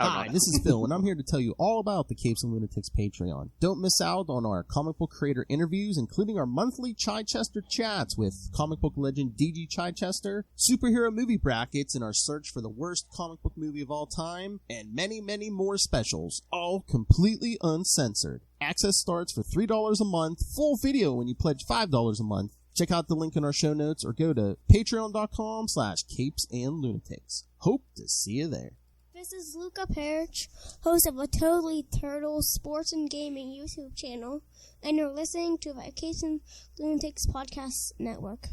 Hi, this is Phil, and I'm here to tell you all about the Capes and Lunatics Patreon. Don't miss out on our comic book creator interviews, including our monthly Chichester chats with comic book legend D.G. Chichester, superhero movie brackets in our search for the worst comic book movie of all time, and many, many more specials, all completely uncensored. Access starts for $3 a month, full video when you pledge $5 a month. Check out the link in our show notes or go to patreon.com/CapesandLunatics. Hope to see you there. This is Luca Perich, host of a Totally Turtle Sports and Gaming YouTube channel, and you're listening to the Capes and Lunatics Podcast Network.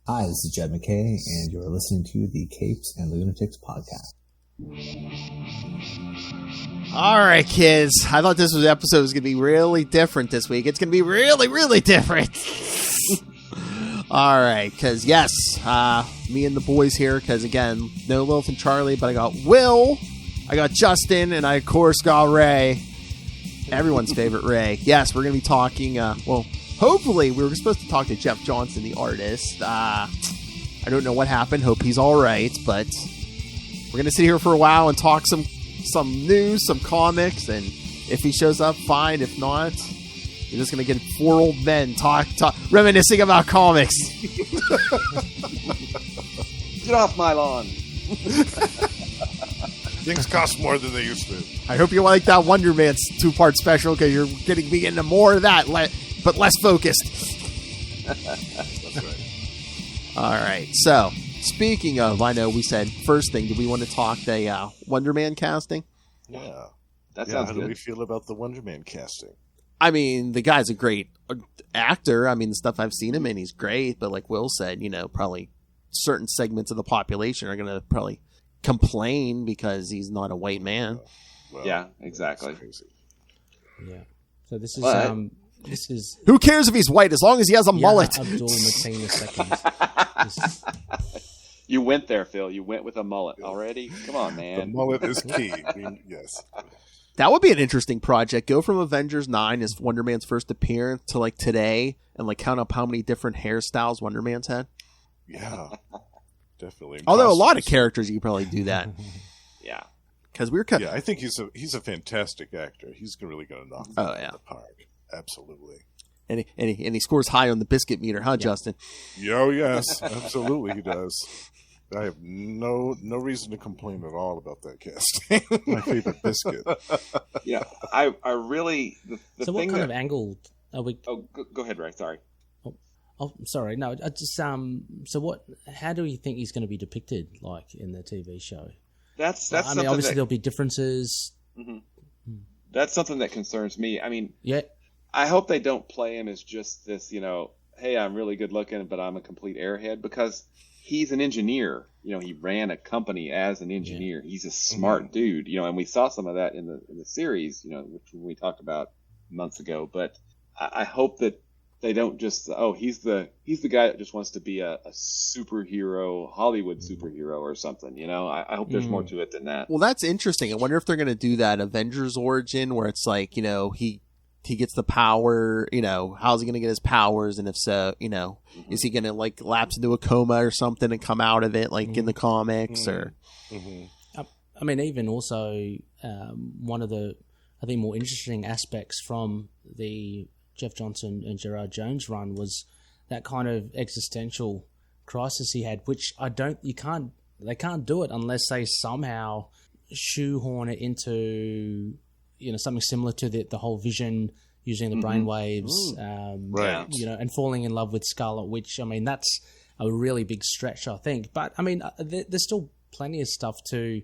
Hi, this is Jed McKay, and you're listening to the Capes and Lunatics Podcast. All right, kids. I thought this episode was going to be really different this week. It's going to be really, really different. All right, because, yes, me and the boys here, because, again, no Lilith and Charlie, but I got Will, I got Justin, and I, of course, got Ray. Everyone's favorite Ray. Yes, we're going to be talking, hopefully, we were supposed to talk to Jeff Johnson, the artist. I don't know what happened. Hope he's all right, but we're going to sit here for a while and talk some news, some comics, and if he shows up, fine. If not, you're just going to get four old men talk reminiscing about comics. Get off my lawn. Things cost more than they used to. I hope you like that Wonder Man 2-part special, because you're getting me into more of that, but less focused. That's right. All right, so speaking of, I know we said first thing, do we want to talk the Wonder Man casting? Yeah. That sounds How good. do we feel about the Wonder Man casting? I mean, the guy's a great actor. I mean, the stuff I've seen him in, he's great. But like Will said, probably certain segments of the population are going to probably complain because he's not a white man. Well, Yeah, exactly. Yeah. So this is But- this is Who cares if he's white as long as he has a mullet? Abdul Mateen II. You went there, Phil. You went with a mullet already. Come on, The man. mullet is key. Yes. That would be an interesting project. Go from Avengers 9 as Wonder Man's first appearance to like today and like count up how many different hairstyles Wonder Man's had. Yeah. Definitely. Although a lot of Costumes. characters you could probably do that. Yeah. Because we were cut. Yeah, I think he's a fantastic actor. He's really going to knock it Oh, out yeah. of the park. Absolutely. And he scores high on the biscuit meter, huh, Justin? Oh, yes. Absolutely he does. I have no reason to complain at all about that casting. My favorite biscuit. Yeah. I really... The So what thing kind that, of angle are we? Oh, go ahead, Ray. Sorry. Oh, sorry. No, I just So what? How do you think he's going to be depicted, like in the TV show? That's I mean, something obviously that, there'll be differences. that's something that concerns me. I mean, Yeah. I hope they don't play him as just this, hey, I'm really good looking, but I'm a complete airhead, because he's an engineer. He ran a company as an engineer. He's a smart dude, and we saw some of that in the series, which we talked about months ago. But I hope that they don't just, he's the guy that just wants to be a superhero, Hollywood superhero or something. I hope there's more to it than that. Well, that's interesting. I wonder if they're going to do that Avengers origin where it's like, he gets the power, how's he going to get his powers? And if so, is he going to like lapse into a coma or something and come out of it like in the comics or? I mean, even also one of the, I think, more interesting aspects from the Jeff Johnson and Gerard Jones run was that kind of existential crisis he had, which they can't do it unless they somehow shoehorn it into, something similar to the whole Vision using the brainwaves, Right. and falling in love with Scarlet Witch. I mean, that's a really big stretch, I think. But I mean, there's still plenty of stuff to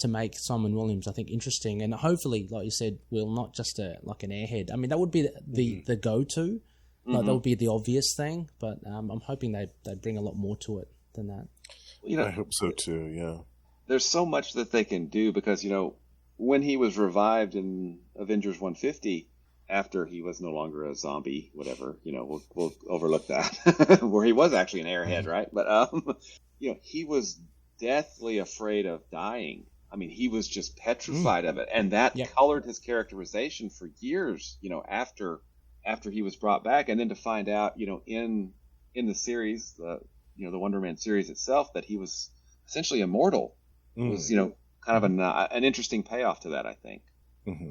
make Simon Williams, I think, interesting, and hopefully, like you said, Will, not just like an airhead. I mean, that would be the go-to. Like, that would be the obvious thing. But I'm hoping they bring a lot more to it than that. I hope so too, yeah. There's so much that they can do because, when he was revived in Avengers 150, after he was no longer a zombie, whatever, we'll overlook that, where he was actually an airhead, right? But, he was deathly afraid of dying. I mean, he was just petrified of it. And that colored his characterization for years, after he was brought back. And then to find out, in the series, the Wonder Man series itself, that he was essentially immortal. Was, kind of an interesting payoff to that, I think. Mhm.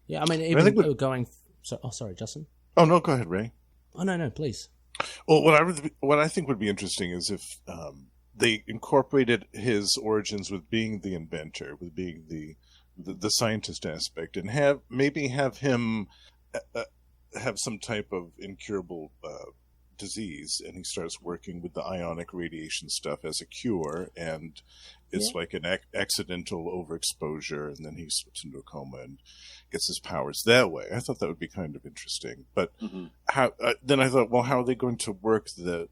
Yeah. I mean, even going. Sorry, Justin. Oh no, go ahead, Ray. Oh no, please. Well, what I think would be interesting is if they incorporated his origins with being the inventor, with being the scientist aspect, and have him have some type of incurable disease, and he starts working with the ionic radiation stuff as a cure, and it's like an accidental overexposure, and then he slips into a coma and gets his powers that way. I thought that would be kind of interesting. But how? Then I thought, well, how are they going to work the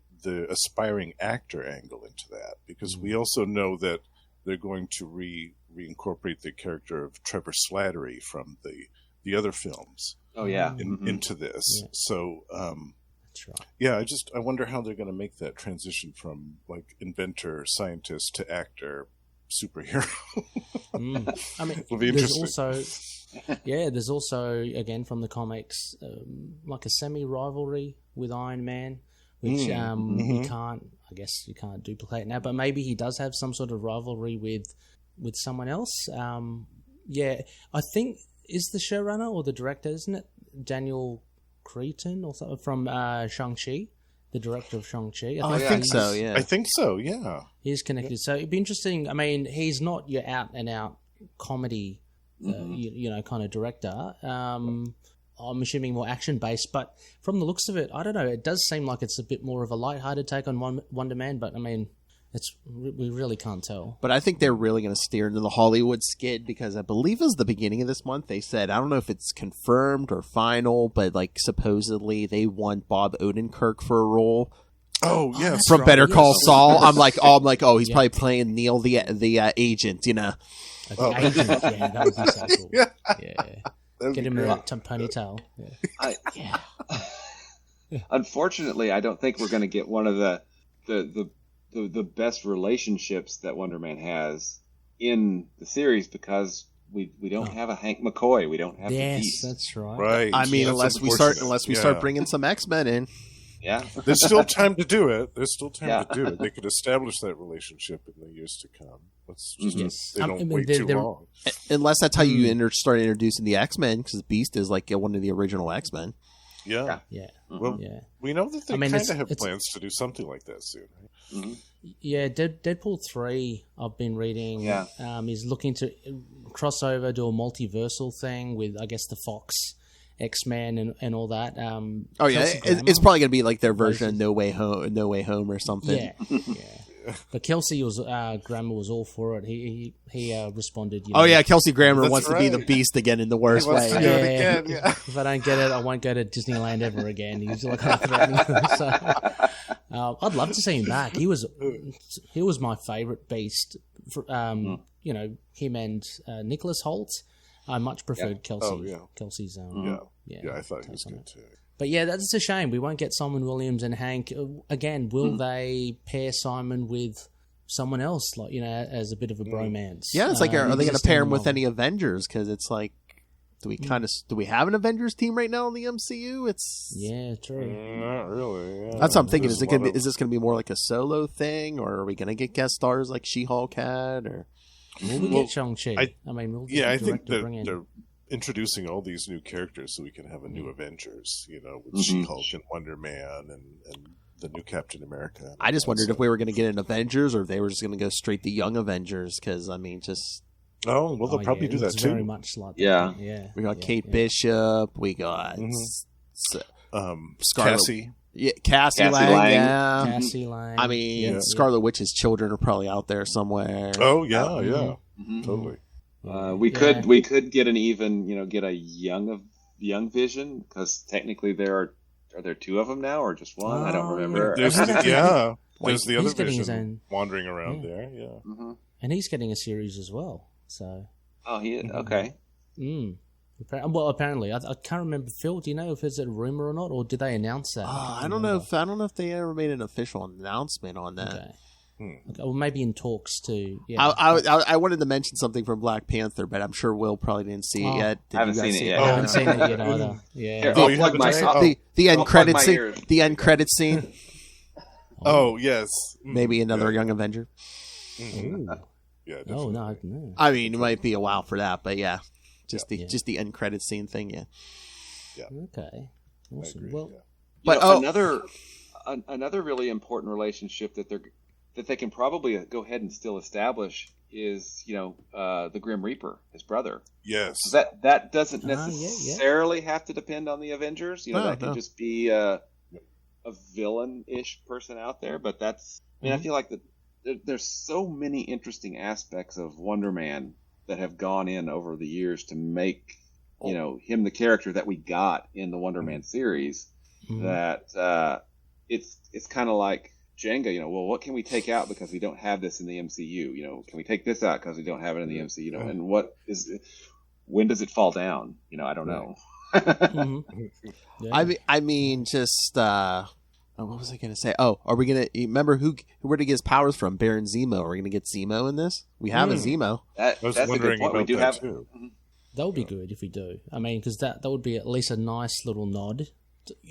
aspiring actor angle into that? Because we also know that they're going to reincorporate the character of Trevor Slattery from the other films. Oh yeah, into this. So That's right. yeah, I wonder how they're going to make that transition from like inventor, scientist to actor, superhero. I mean, Will be there's interesting. there's also again from the comics like a semi-rivalry with Iron Man, which you can't duplicate now. But maybe he does have some sort of rivalry with someone else. I think is the showrunner or the director, isn't it Daniel Cretton or something from Shang-Chi, the director of Shang-Chi? I think so. Yeah, I think so. Yeah, he's connected. So it'd be interesting. I mean, he's not your out and out comedy, kind of director. I'm assuming more action based, but from the looks of it, I don't know. It does seem like it's a bit more of a lighthearted take on Wonder Man, but I mean, we really can't tell. But I think they're really going to steer into the Hollywood skid, because I believe it was the beginning of this month they said, I don't know if it's confirmed or final, but like supposedly they want Bob Odenkirk for a role. Oh yes, from Better Call Saul. I'm like, he's Yeah. probably playing Neil the agent, you know. The agent, that would be so cool. That'd Get be him great. in a ponytail. Unfortunately, I don't think we're going to get one of the best relationships that Wonder Man has in the series, because we don't have a Hank McCoy. We don't have the Yes, Beast. that's right. Right. I mean, That's unless we start Yeah. bringing some X-Men in. Yeah. There's still time to do it. There's still time to do it. They could establish that relationship in the years to come. Let's just Yes. they don't I mean, wait they're- too they're- long. Unless that's how you start introducing the X-Men, because Beast is like one of the original X-Men. Yeah. Yeah. Well, Yeah. we know that they I mean, kind it's- of have it's- plans to do something like that soon. Right? Yeah, Deadpool 3, I've been reading, Yeah. is looking to cross over, do a multiversal thing with, I guess, the Fox X-Men and all that. Oh yeah, Kelsey Grammer- it's probably gonna be like their version of No Way Home or something. Yeah. But Kelsey Grammer was all for it. He responded. Oh yeah, Kelsey Grammer That's wants to be the right. Beast again in the worst He wants way. to do it again, yeah. If I don't get it, I won't go to Disneyland ever again. He's like threatening. So, I'd love to see him back. He was my favorite Beast. Him and Nicholas Holt. I much preferred Kelsey. Oh, yeah. Kelsey's. Yeah, I thought he was good too. But yeah, that's a shame. We won't get Simon Williams and Hank again. Will they pair Simon with someone else, like as a bit of a bromance? Yeah, it's like, are they going to just pair in him the with moment. any Avengers? Because it's like, do we have an Avengers team right now in the MCU? It's Yeah, true. Not really. Yeah. that's what I'm thinking. There's Is a lot of- this going to be more like a solo thing, or are we going to get guest stars like She-Hulk had? Or Will we get Shang-Chi? I mean, will Yeah, I the think director bring in? they're introducing all these new characters so we can have a new Avengers, with She-Hulk and Wonder Man and the new Captain America. I just wondered if we were going to get an Avengers, or if they were just going to go straight to Young Avengers. Because I mean, just Oh, well, they'll probably do that it's very too. much like Yeah. that. Yeah. we got Yeah, Kate yeah. Bishop, we got Scarlet- Cassie. Cassie Cassie Lang. Lang. Yeah. Cassie Lang. I mean, Yeah. Scarlet Witch's children are probably out there somewhere. Oh, yeah, totally. We could get an even, get a young Vision, because technically are there two of them now or just one? I don't Oh, remember. There's the other he's getting his Vision own- wandering around Yeah. there. Yeah. And he's getting a series as well. So, Oh, he is? Okay. well, apparently, I can't remember. Phil, do you know if it's a rumor or not, or did they announce that? I don't know if they ever made an official announcement on that. Okay. Okay, well, maybe in talks to. Yeah. I wanted to mention something from Black Panther, but I'm sure Will probably didn't see it yet. Did I haven't you guys seen it see yet. I haven't seen it yet either. Yeah. Here, Oh, I'll you plug haven't my. seen it? The end I'll plug credit my scene. ears. The end credit scene. Oh, yes. Maybe another Young Avenger. Ooh. Yeah. Oh Definitely. no. I mean, it might be a while for that, but yeah, just Yeah. the end credit scene thing. Yeah. Okay. I Awesome. agree, Well, yeah. But another really important relationship that they can probably go ahead and still establish is the Grim Reaper, his brother. Yes. So that doesn't Yeah. necessarily have to depend on the Avengers. That could just be a villain-ish person out there. But that's I feel like there's so many interesting aspects of Wonder Man that have gone in over the years to make him the character that we got in the Wonder Man series. That it's kind of like Jenga. Well, what can we take out because we don't have this in the MCU? Can we take this out because we don't have it in the MCU? And when does it fall down? I don't know. yeah. I mean, just what was I going to say? Oh, are we going to remember where to get his powers from? Baron Zemo. Are we going to get Zemo in this? We have a Zemo. I was That's wondering a good point. about We do that have. too. That would be good if we do. I mean, because that would be at least a nice little nod,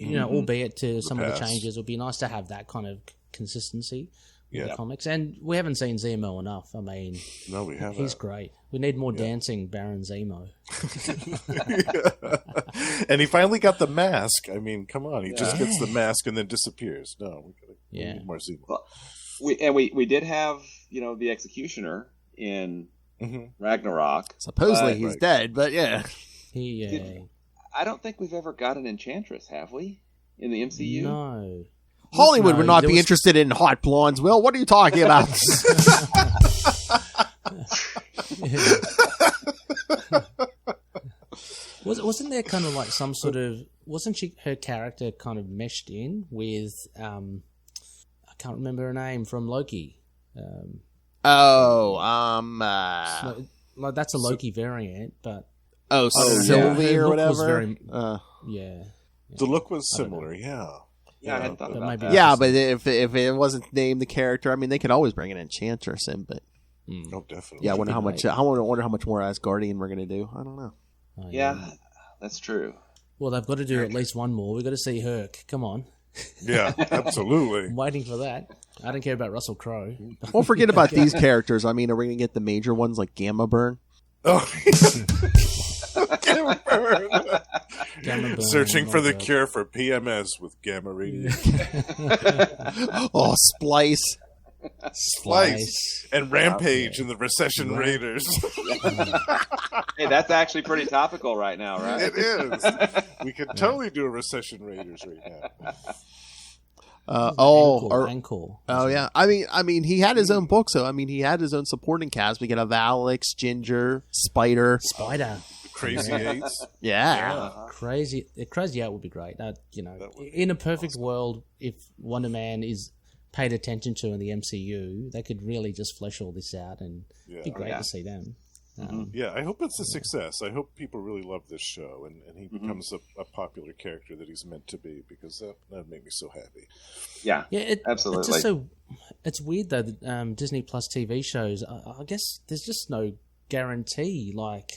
albeit to some of the past. changes. It would be nice to have that kind of consistency in Yeah. the comics. And we haven't seen Zemo enough. I mean, No, we haven't. he's great. We need more dancing Baron Zemo. And he finally got the mask. I mean, come on. He just gets the mask and then disappears. No, we need more Zemo. Well, we did have the Executioner in Ragnarok. Supposedly he's dead, but yeah. I don't think we've ever got an Enchantress, have we? In the MCU? No. Hollywood No, would not there be was- interested in hot blondes. Will, what are you talking about? Wasn't there kind of like some sort of... Wasn't her character kind of meshed in with... I can't remember her name from Loki. Like that's a Loki variant, but... Sylvie her or look was whatever? very- The look was similar, yeah. Yeah, I hadn't thought about maybe that. Yeah, but if it wasn't named the character, I mean, they could always bring an Enchantress in, but... Oh, definitely. Yeah, I wonder how much more Asgardian we're going to do. I don't know. Oh, Yeah, that's true. Well, they've got to do at least one more. We've got to see Herc. Come on. Yeah, absolutely. I'm waiting for that. I don't care about Russell Crowe. Well, forget about these characters. I mean, are we going to get the major ones like Gamma Burn? Oh, Gamma Burn. Gamma Burn, Searching for the God. cure for PMS with gamma radiation. Oh, Splice. Splice. And Rampage and the Recession Raiders. Hey, that's actually pretty topical right now, right? It is. We could totally do a Recession Raiders right now. Encore. Oh yeah. I mean, he had his own book, so I mean, he had his own supporting cast. We could have Alex, Ginger, Spider. Crazy Eights. Yeah. Crazy Eight would be great. In a perfect world, if Wonder Man is paid attention to in the MCU, they could really just flesh all this out, and it'd be great to see them. Yeah, I hope it's a success. I hope people really love this show, and he becomes a popular character that he's meant to be, because that would make me so happy. Yeah, absolutely. It's just it's weird though that Disney Plus TV shows. I guess there's just no guarantee. Like,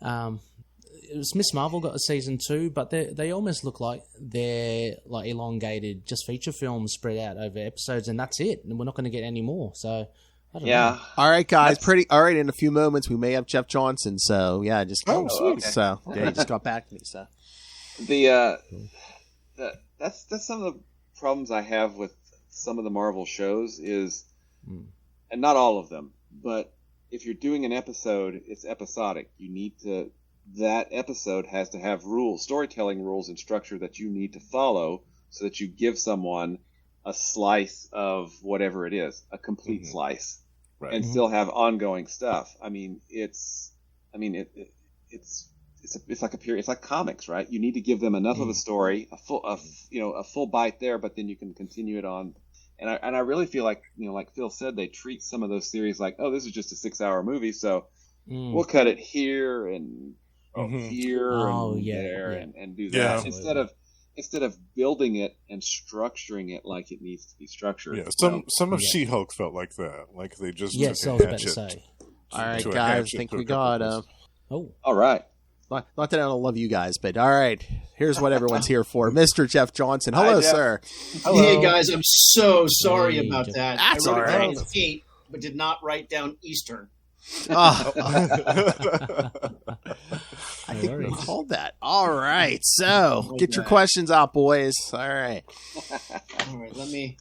it was Miss Marvel got a season 2, but they almost look like they're like elongated, just feature films spread out over episodes, and that's it. And we're not going to get any more. So. I don't know. All right, guys. All right. In a few moments, we may have Jeff Johnson. So yeah, just sweet. Okay. So yeah, he just got back to me. So that's some of the problems I have with some of the Marvel shows is, and not all of them, but if you're doing an episode, it's episodic. That episode has to have rules, storytelling rules and structure that you need to follow, so that you give someone a slice of whatever it is, a complete slice, and still have ongoing stuff. I mean, it's like a period. It's like comics, right? You need to give them enough of a story, a full bite there, but then you can continue it on. And I really feel like, like Phil said, they treat some of those series like, oh, this is just a 6-hour movie, so we'll cut it here and here and there and do that instead of building it and structuring it like it needs to be structured. Yeah, some of She-Hulk felt like that. Like they just I was about to say. All right, guys. I think we got. All right. Not that I don't love you guys, but all right. Here's what everyone's here for, Mr. Jeff Johnson. Hello, Jeff. sir. Hello. Hey guys, I'm so sorry about Jeff. that. That's I wrote all right. down 8, but did not write down Eastern. Oh. I think we called that. All right. So get your questions out, boys. All right. All right. Let me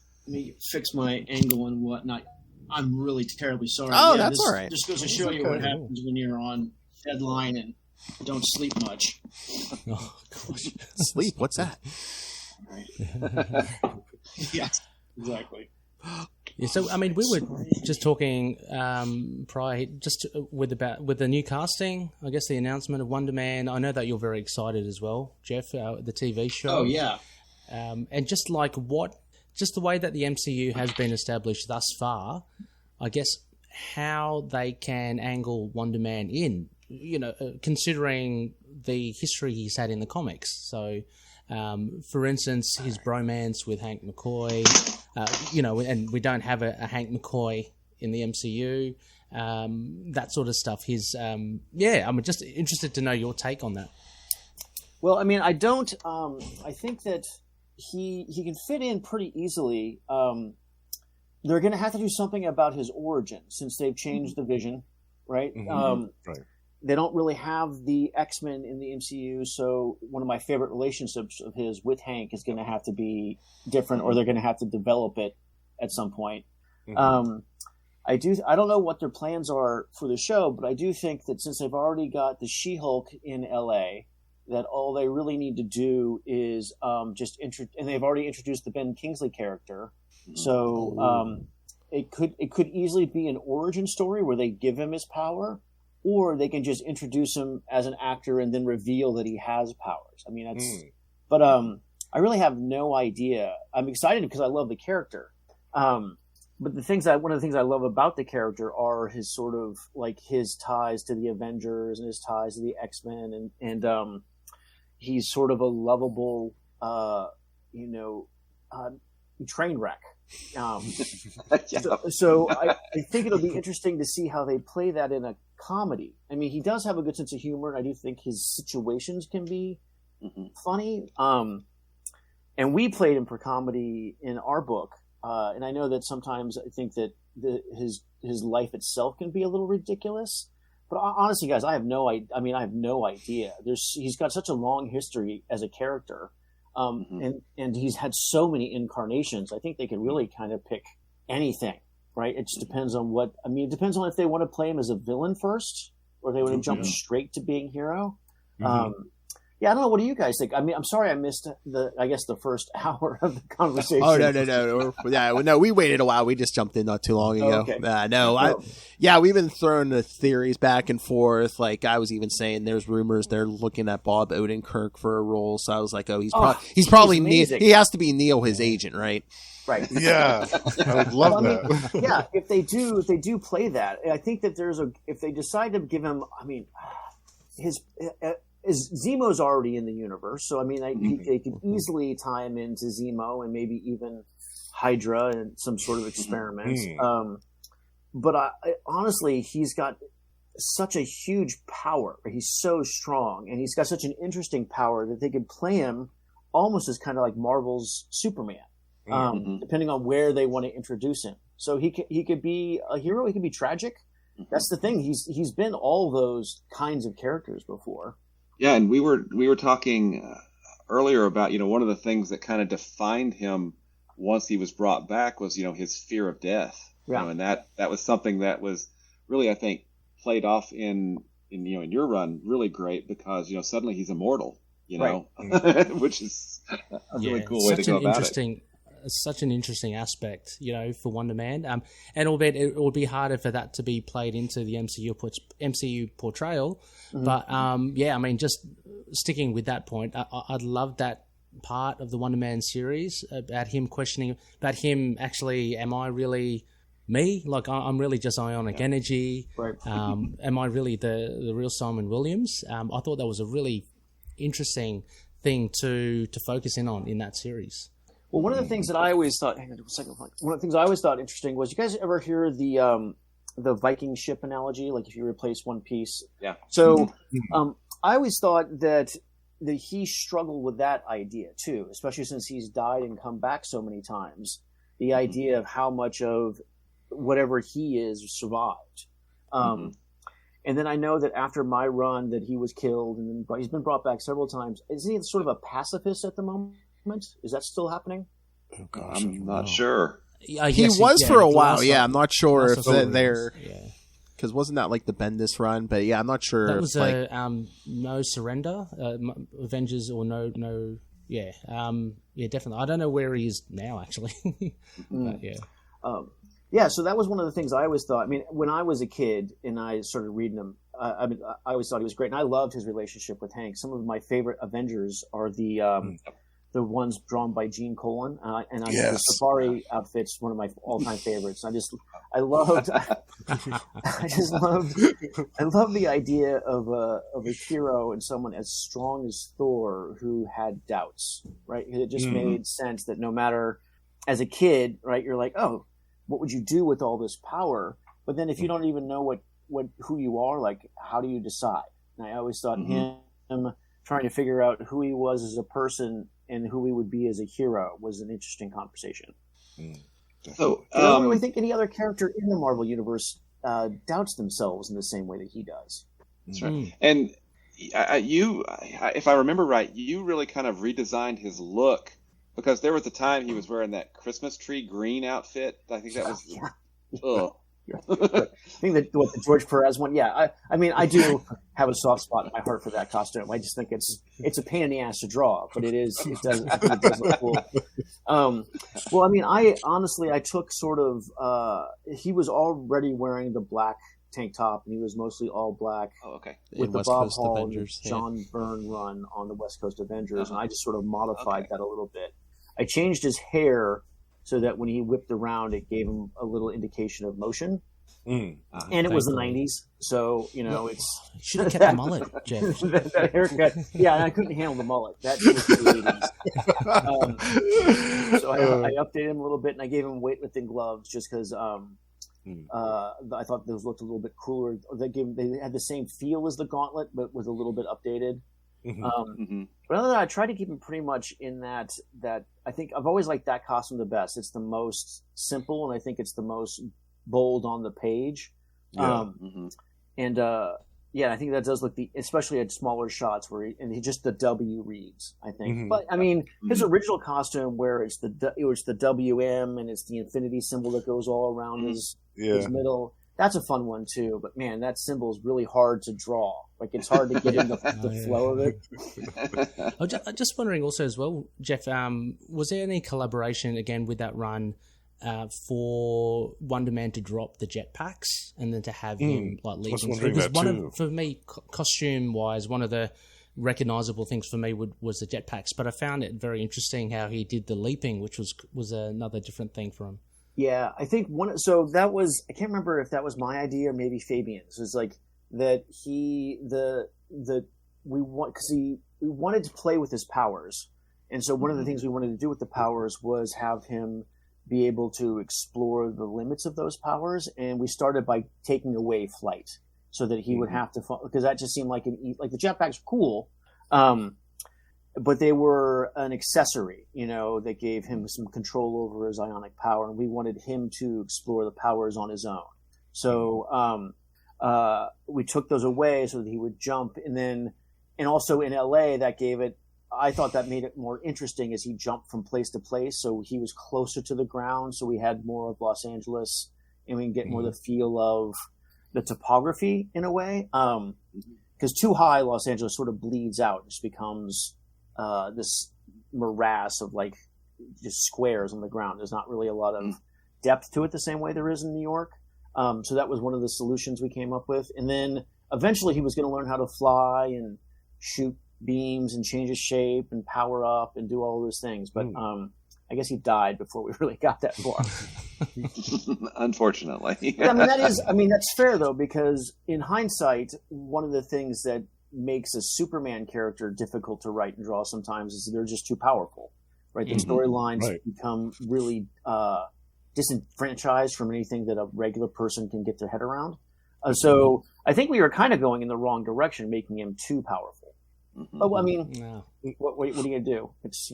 fix my angle and whatnot. I'm really terribly sorry. Oh, that's all right. Just goes to show you what happens when you're on deadline and don't sleep much. Oh, gosh. Sleep? What's that? Yes, exactly. Yeah, so I mean, we were just talking prior, just with the new casting. I guess the announcement of Wonder Man. I know that you're very excited as well, Jeff. The TV show. Oh yeah. And just like just the way that the MCU has been established thus far, I guess how they can angle Wonder Man in, considering the history he's had in the comics. So, for instance, his bromance with Hank McCoy, and we don't have a Hank McCoy in the MCU, that sort of stuff. I'm just interested to know your take on that. Well, I mean, I don't. I think that he can fit in pretty easily. They're going to have to do something about his origin since they've changed the Vision, right? Right. They don't really have the X-Men in the MCU, so one of my favorite relationships of his with Hank is going to have to be different, or they're going to have to develop it at some point. I don't know what their plans are for the show, but I do think that since they've already got the She-Hulk in LA, that all they really need to do is and they've already introduced the Ben Kingsley character, so it could easily be an origin story where they give him his power, or they can just introduce him as an actor and then reveal that he has powers. I mean, but I really have no idea. I'm excited because I love the character. But one of the things I love about the character are his sort of like his ties to the Avengers and his ties to the X-Men, and he's sort of a lovable, train wreck. So I think it'll be interesting to see how they play that in a comedy. I mean, he does have a good sense of humor, and I do think his situations can be funny. And we played him for comedy in our book, and I know that sometimes I think that his life itself can be a little ridiculous. But honestly, guys, I have no idea. He's got such a long history as a character. And he's had so many incarnations. I think they could really kind of pick anything, right? It just depends on it depends on if they want to play him as a villain first, or they want to jump straight to being hero. Yeah, I don't know. What do you guys think? I mean, I'm sorry I missed the first hour of the conversation. Oh, no. We waited a while. We just jumped in not too long ago. Okay. We've been throwing the theories back and forth. Like I was even saying, there's rumors they're looking at Bob Odenkirk for a role. So I was like, he's probably Neil. He has to be Neil, his agent, right? Right. Yeah, I would love that. Yeah, if they do play that, I think that if they decide to give him, Zemo's already in the universe, so I mean, they could easily tie him into Zemo and maybe even Hydra and some sort of experiments. But honestly, he's got such a huge power. He's so strong, and he's got such an interesting power that they could play him almost as kind of like Marvel's Superman, depending on where they want to introduce him. So he could be a hero. He could be tragic. That's the thing. He's been all those kinds of characters before. Yeah, and we were talking earlier about, one of the things that kind of defined him once he was brought back was, his fear of death. Yeah. And that was something that was really, I think, played off in your run really great because, suddenly he's immortal, which is a really cool way to go about it. Such an interesting aspect, for Wonder Man. And albeit it would be harder for that to be played into the MCU portrayal. But, just sticking with that point, I'd love that part of the Wonder Man series about him questioning, about him actually, am I really me? Like, I'm really just ionic energy. Right. Am I really the real Simon Williams? I thought that was a really interesting thing to focus in on in that series. Well, one of the things that I always thought, hang on a second, one of the things I always thought interesting was, you guys ever hear the Viking ship analogy? Like if you replace one piece. Yeah. So I always thought that he struggled with that idea too, especially since he's died and come back so many times. The idea of how much of whatever he is survived. And then I know that after my run that he was killed, and then he's been brought back several times. Is he sort of a pacifist at the moment? Is that still happening? Oh, gosh, I'm not sure. He was for a while. Yeah, I'm not sure if they're... Yeah. Because wasn't that like the Bendis run? But yeah, I'm not sure. That was like... No Surrender, Avengers or no. Yeah, yeah, definitely. I don't know where he is now, actually. But yeah. Yeah, so that was one of the things I always thought. I mean, when I was a kid and I started reading him, I always thought he was great, and I loved his relationship with Hank. Some of my favorite Avengers are the ones drawn by Gene Colan, and the Safari outfit's one of my all-time favorites. I love the idea of a hero and someone as strong as Thor who had doubts. Right, it just made sense that no matter, as a kid, right, you're like, oh, what would you do with all this power? But then if you don't even know who you are, like, how do you decide? And I always thought him trying to figure out who he was as a person and who he would be as a hero was an interesting conversation. So I don't really think any other character in the Marvel Universe doubts themselves in the same way that he does. That's right. And if I remember right, you really kind of redesigned his look, because there was a time he was wearing that Christmas tree green outfit. I think that was... I think that the George Perez one, I mean, I do have a soft spot in my heart for that costume. I just think it's a pain in the ass to draw, but I think it does look cool. Well, I mean, I took sort of, he was already wearing the black tank top, and he was mostly all black. Oh, okay. With the Bob Hall and John Byrne run on the West Coast Avengers, and I just sort of modified that a little bit. I changed his hair so that when he whipped around, it gave him a little indication of motion. And it was the 90s, so, it's... Should have kept the mullet, Jeff. that haircut. Yeah, and I couldn't handle the mullet. That was the 80s. So I updated him a little bit, and I gave him weightlifting gloves just because I thought those looked a little bit cooler. They had the same feel as the gauntlet, but was a little bit updated. But other than that, I tried to keep him pretty much in that I think I've always liked that costume the best. It's the most simple, and I think it's the most bold on the page. I think that does look especially at smaller shots where just the W reads, I think. But I mean, his original costume where it was the WM and it's the infinity symbol that goes all around his middle. That's a fun one too, but man, that symbol is really hard to draw. Like, it's hard to get in the flow of it. I'm just wondering also as well, Jeff, was there any collaboration again with that run for Wonder Man to drop the jetpacks and then to have him like leaping through? Because for me, costume wise, one of the recognizable things for me was the jetpacks, but I found it very interesting how he did the leaping, which was another different thing for him. Yeah, I think so that was, I can't remember if that was my idea or maybe Fabian's. It was like that we wanted to play with his powers. And so one of the things we wanted to do with the powers was have him be able to explore the limits of those powers. And we started by taking away flight so that he would have to, because that just seemed like the jetpacks were cool. But they were an accessory, that gave him some control over his ionic power, and we wanted him to explore the powers on his own. So we took those away so that he would jump, and also in LA I thought that made it more interesting as he jumped from place to place, so he was closer to the ground, so we had more of Los Angeles, and we can get more the feel of the topography in a way. Because too high, Los Angeles sort of bleeds out, it just becomes this morass of like just squares on the ground. There's not really a lot of depth to it the same way there is in New York. So that was one of the solutions we came up with. And then eventually he was going to learn how to fly and shoot beams and change his shape and power up and do all those things. But I guess he died before we really got that far. Unfortunately. But, that's fair though, because in hindsight, one of the things that makes a Superman character difficult to write and draw sometimes is they're just too powerful, right? The storylines become really disenfranchised from anything that a regular person can get their head around. So I think we were kind of going in the wrong direction, making him too powerful. But I mean, No. what are you gonna do? It's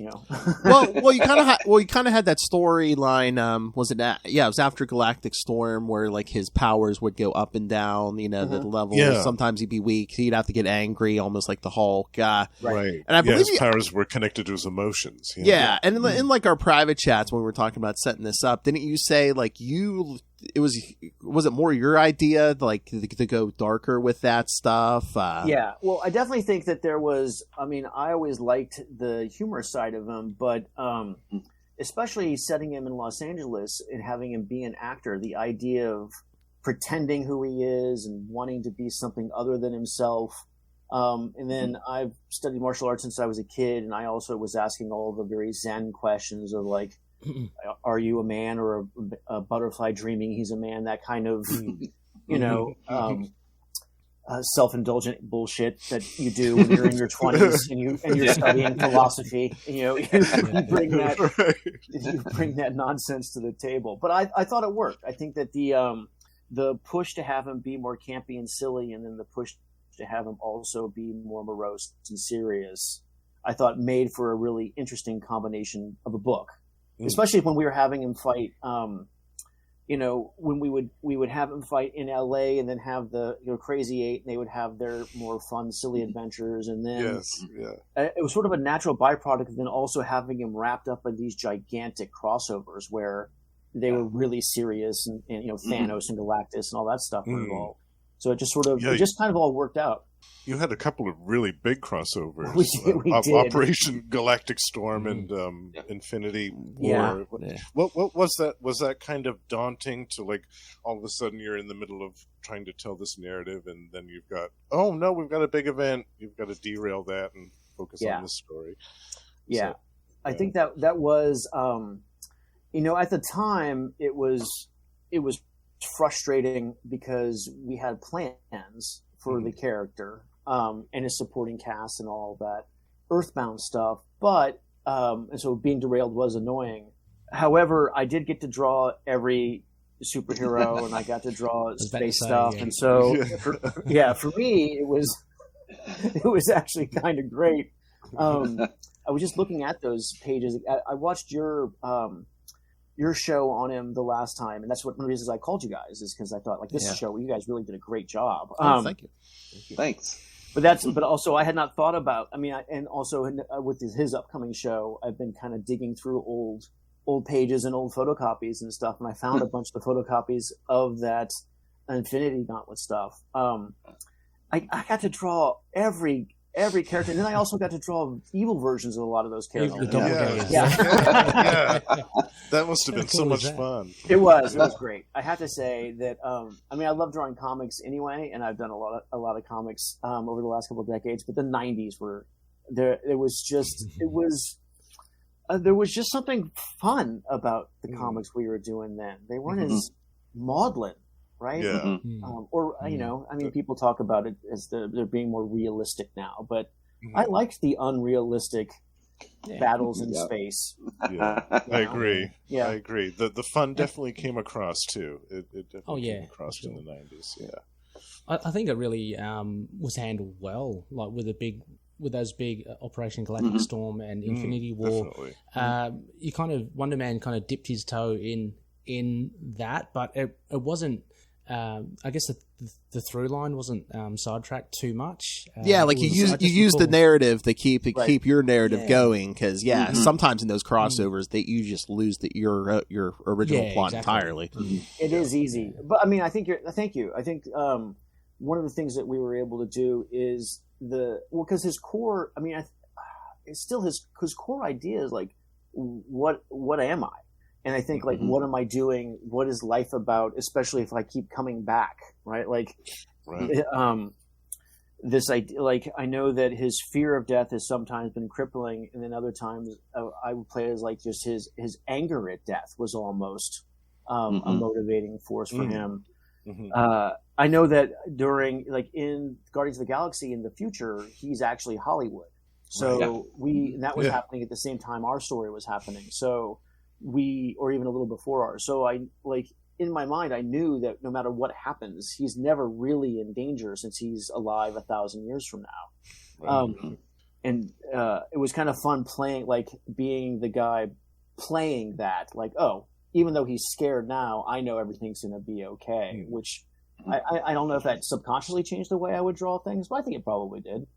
well, you kind of had that storyline. Was it? Yeah, it was after Galactic Storm, where like his powers would go up and down. You know, the levels. Yeah. Sometimes he'd be weak. He'd have to get angry, almost like the Hulk. Right. And I believe his powers were connected to his emotions. Yeah, and in like our private chats when we were talking about setting this up, didn't you say like was it more your idea like to go darker with that stuff? Yeah, well, I definitely think that there was. I mean, I always liked the humor side of him, but especially setting him in Los Angeles and having him be an actor, the idea of pretending who he is and wanting to be something other than himself. And then I've studied martial arts since I was a kid, and I also was asking all the very Zen questions of like, are you a man or a butterfly dreaming he's a man? That kind of, self-indulgent bullshit that you do when you're in your 20s and you're studying philosophy. You bring that nonsense to the table. But I thought it worked. I think that the push to have him be more campy and silly, and then the push to have him also be more morose and serious, I thought made for a really interesting combination of a book. Especially when we were having him fight, when we would have him fight in LA and then have the Crazy Eight, and they would have their more fun, silly adventures, and then it was sort of a natural byproduct of then also having him wrapped up in these gigantic crossovers where they were really serious, and Thanos and Galactus and all that stuff were involved. So it just it just kind of all worked out. You had a couple of really big crossovers. We did. Operation Galactic Storm and Infinity War. Yeah. What was that? Was that kind of daunting to like all of a sudden you're in the middle of trying to tell this narrative, and then you've got, oh no, we've got a big event. You've got to derail that and focus on this story. Yeah. So, I think that was, at the time it was frustrating because we had plans for the character and his supporting cast and all that Earthbound stuff, but and so being derailed was annoying. However, I did get to draw every superhero and I got to draw space stuff, and so for me it was actually kind of great. I was just looking at those pages. I watched your show on him the last time, and that's one of the reasons I called you guys, is because I thought like this show, you guys really did a great job. Thank you. Thanks. But also I had not thought about. I mean, and also with his upcoming show, I've been kind of digging through old pages and old photocopies and stuff, and I found a bunch of the photocopies of that Infinity Gauntlet stuff. I got to draw every character, and then I also got to draw evil vertions of a lot of those characters. Yeah. That must have been so much fun. It was great. I have to say that. I love drawing comics anyway, and I've done a lot of comics over the last couple of decades. But the '90s were there. There was just something fun about the comics we were doing then. They weren't as maudlin. Right? Yeah. People talk about it as they're being more realistic now, but I liked the unrealistic battles in space. Yeah, I agree. Yeah. I agree. The fun definitely came across too. It definitely came across in the 90s. Yeah. I think it really was handled well, like with those big Operation Galactic Storm and Infinity War. Definitely. You kind of Wonder Man kind of dipped his toe in that, but it wasn't. I guess the through line wasn't sidetracked too much. You use the narrative to keep your narrative going, because sometimes in those crossovers that you just lose your original plot entirely. It is easy, but I mean, thank you. I think one of the things that we were able to do is because his core. I mean, it's still his core idea is like, what am I? And I think, like, what am I doing? What is life about? Especially if I keep coming back, right? Like, this idea. Like, I know that his fear of death has sometimes been crippling, and then other times I would play it as like just his anger at death was almost a motivating force for him. I know that during, like, in Guardians of the Galaxy in the future, he's actually Hollywood. So that was happening at the same time our story was happening. So. Or even a little before ours. So in my mind, I knew that no matter what happens, he's never really in danger since he's alive 1,000 years from now. it was kind of fun playing, like being the guy playing that, like, oh, even though he's scared now, I know everything's going to be okay, which I don't know if that subconsciously changed the way I would draw things, but I think it probably did.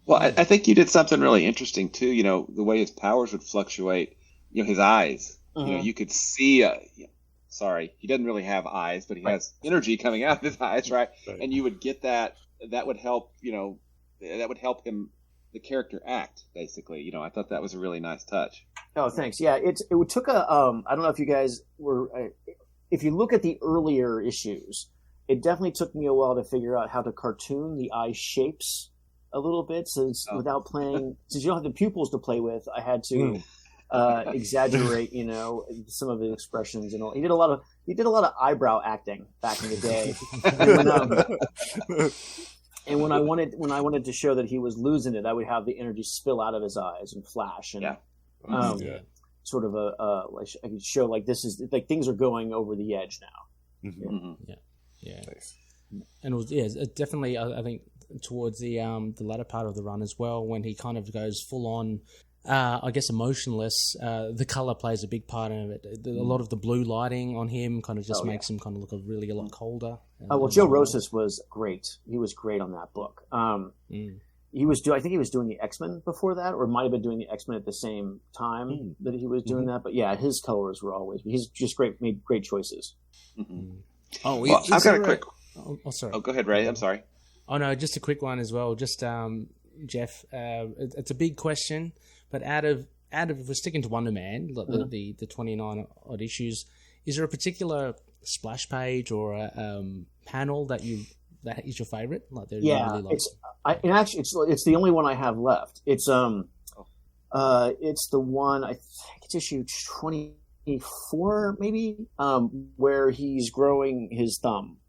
Well, I think you did something really interesting too. You know, the way his powers would fluctuate. You know, his eyes. You know, you could see. Sorry, he doesn't really have eyes, but he has energy coming out of his eyes, right? And you would get that. That would help. You know, that would help him, the character, act. Basically, you know, I thought that was a really nice touch. Oh, thanks. Yeah, it took a. I don't know if you guys were. If you look at the earlier issues, it definitely took me a while to figure out how to cartoon the eye shapes a little bit, since without playing, since you don't have the pupils to play with, I had to exaggerate, you know, some of the expressions and all. He did a lot of eyebrow acting back in the day. And when I wanted to show that he was losing it, I would have the energy spill out of his eyes and flash, and sort of I could show like this is like things are going over the edge now. Yeah. Nice. And it was it definitely I think towards the latter part of the run as well, when he kind of goes full on, I guess, emotionless. The color plays a big part of it. A lot of the blue lighting on him kind of just makes him kind of look a lot colder. Joe Rosas was great. He was great on that book. He was I think he was doing the X-Men before that, or might have been doing the X-Men at the same time that he was doing that. But yeah, his colors were always. He's just great. Made great choices. Oh, well, I've got a quick. Oh, sorry. Oh, go ahead, Ray. I'm sorry. Oh no, just a quick one as well. Just Jeff, it's a big question, but out of if we're sticking to Wonder Man, the 29 odd issues, is there a particular splash page or a panel that is your favorite? Like, really like? It's the only one I have left. It's the one, I think it's issue 24 maybe, where he's growing his thumb.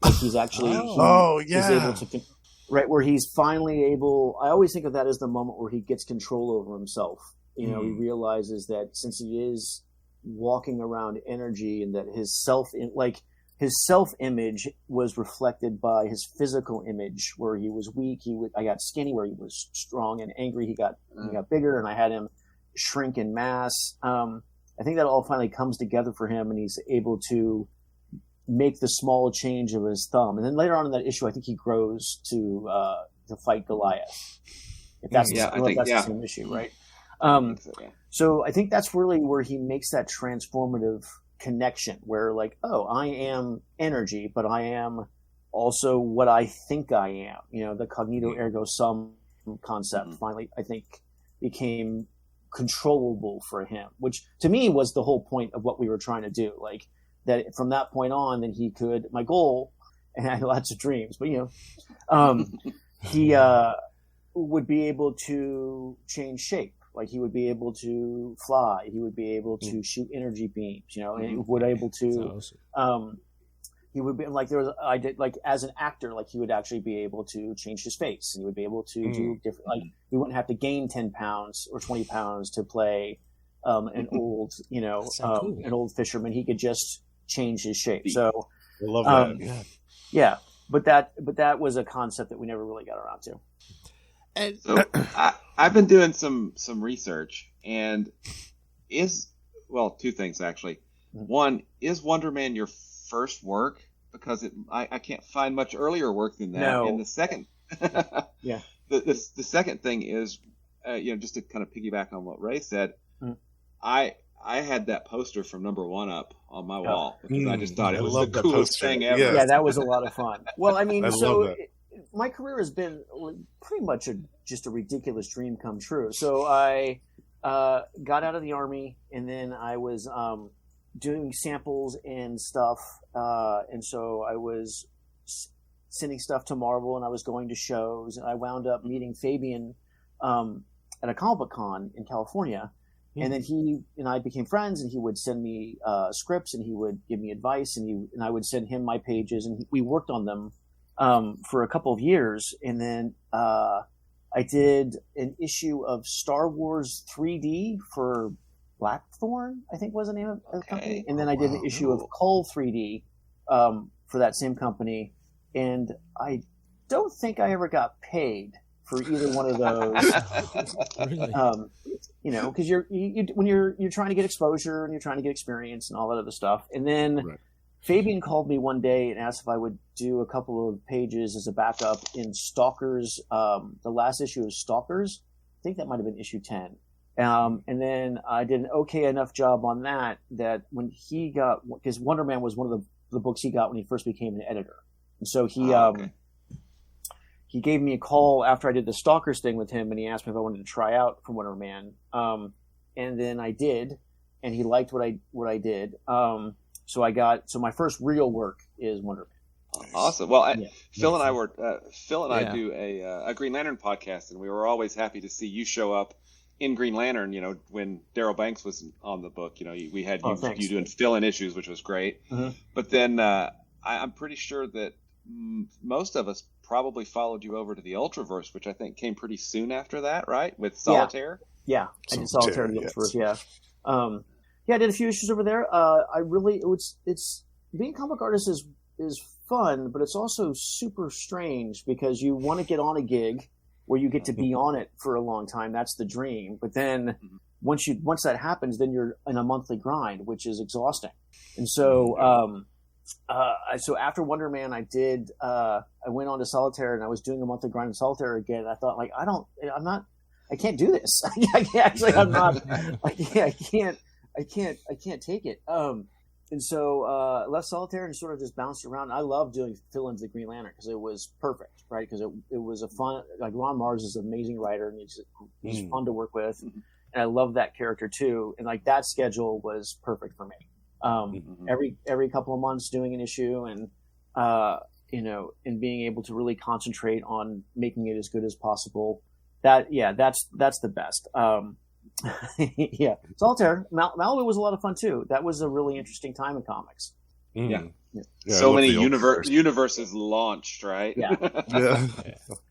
Like he's actually he's able to, right, where he's finally able. I always think of that as the moment where he gets control over himself. You know, he realizes that since he is walking around energy, and that his self image was reflected by his physical image, where he was weak. I got skinny, where he was strong and angry. He got bigger, and I had him shrink in mass. I think that all finally comes together for him, and he's able to make the small change of his thumb. And then later on in that issue, I think he grows to fight Goliath. If that's the same issue, right? So I think that's really where he makes that transformative connection, where like, oh, I am energy, but I am also what I think I am. You know, the cognito ergo sum concept finally, I think, became controllable for him, which to me was the whole point of what we were trying to do. Like, that from that point on, then he could, my goal, and I had lots of dreams, but he would be able to change shape. Like he would be able to fly. He would be able to shoot energy beams, you know, and he would able to, he would be like, as an actor, like he would actually be able to change his face, and he would be able to do different, like he wouldn't have to gain 10 pounds or 20 pounds to play an old, an old fisherman. He could just change his shape. So I love that. Yeah. But that was a concept that we never really got around to. And so I've been doing some research, and two things actually. One, is Wonder Man your first work? Because I can't find much earlier work than that. No. And the second, the second thing is, just to kind of piggyback on what Ray said, I had that poster from #1 up on my wall because I just thought it was the coolest thing ever. Yeah, that was a lot of fun. Well, I mean, my career has been pretty much just a ridiculous dream come true. So I got out of the Army, and then I was doing samples and stuff. And so I was sending stuff to Marvel, and I was going to shows, and I wound up meeting Fabian at a comic book con in California. And then he and I became friends, and he would send me scripts, and he would give me advice, and I would send him my pages, and we worked on them for a couple of years. And then I did an issue of Star Wars 3D for Blackthorn, I think was the name of the company. And then I did an issue of Cull 3D for that same company. And I don't think I ever got paid for either one of those. Really? You know, because when you're trying to get exposure and you're trying to get experience and all that other stuff. And then Fabian called me one day and asked if I would do a couple of pages as a backup in Stalkers, the last issue of Stalkers. I think that might have been issue 10. And then I did an okay enough job on that when he got, because Wonder Man was one of the books he got when he first became an editor. And so he gave me a call after I did the Stalkers thing with him, and he asked me if I wanted to try out for Wonder Man. And then I did, and he liked what I did. So my first real work is Wonder Man. Awesome. Well, Phil and I do a Green Lantern podcast, and we were always happy to see you show up in Green Lantern. You know, when Darryl Banks was on the book, you know, we had you doing fill-in issues, which was great. Mm-hmm. But then I'm pretty sure that most of us probably followed you over to the Ultraverse, which I think came pretty soon after that, right? With Solitaire. Yeah, I did Solitaire in the Ultraverse. Yeah. I did a few issues over there. It's being a comic artist is fun, but it's also super strange because you want to get on a gig where you get to be on it for a long time. That's the dream. But then once that happens, then you're in a monthly grind, which is exhausting. And so, so after Wonder Man, I went on to Solitaire, and I was doing a monthly grind in Solitaire again. And I thought, like, I can't do this. I can't take it. And so I left Solitaire and sort of just bounced around. I love doing fill-ins of Green Lantern because it was perfect, right? Because it was a fun, like Ron Mars is an amazing writer and he's fun to work with. And I love that character too. And like that schedule was perfect for me. Every couple of months doing an issue and, and being able to really concentrate on making it as good as possible. That's the best. Yeah, Solitaire. Malibu was a lot of fun too. That was a really interesting time in comics. Yeah. So many universes launched, right?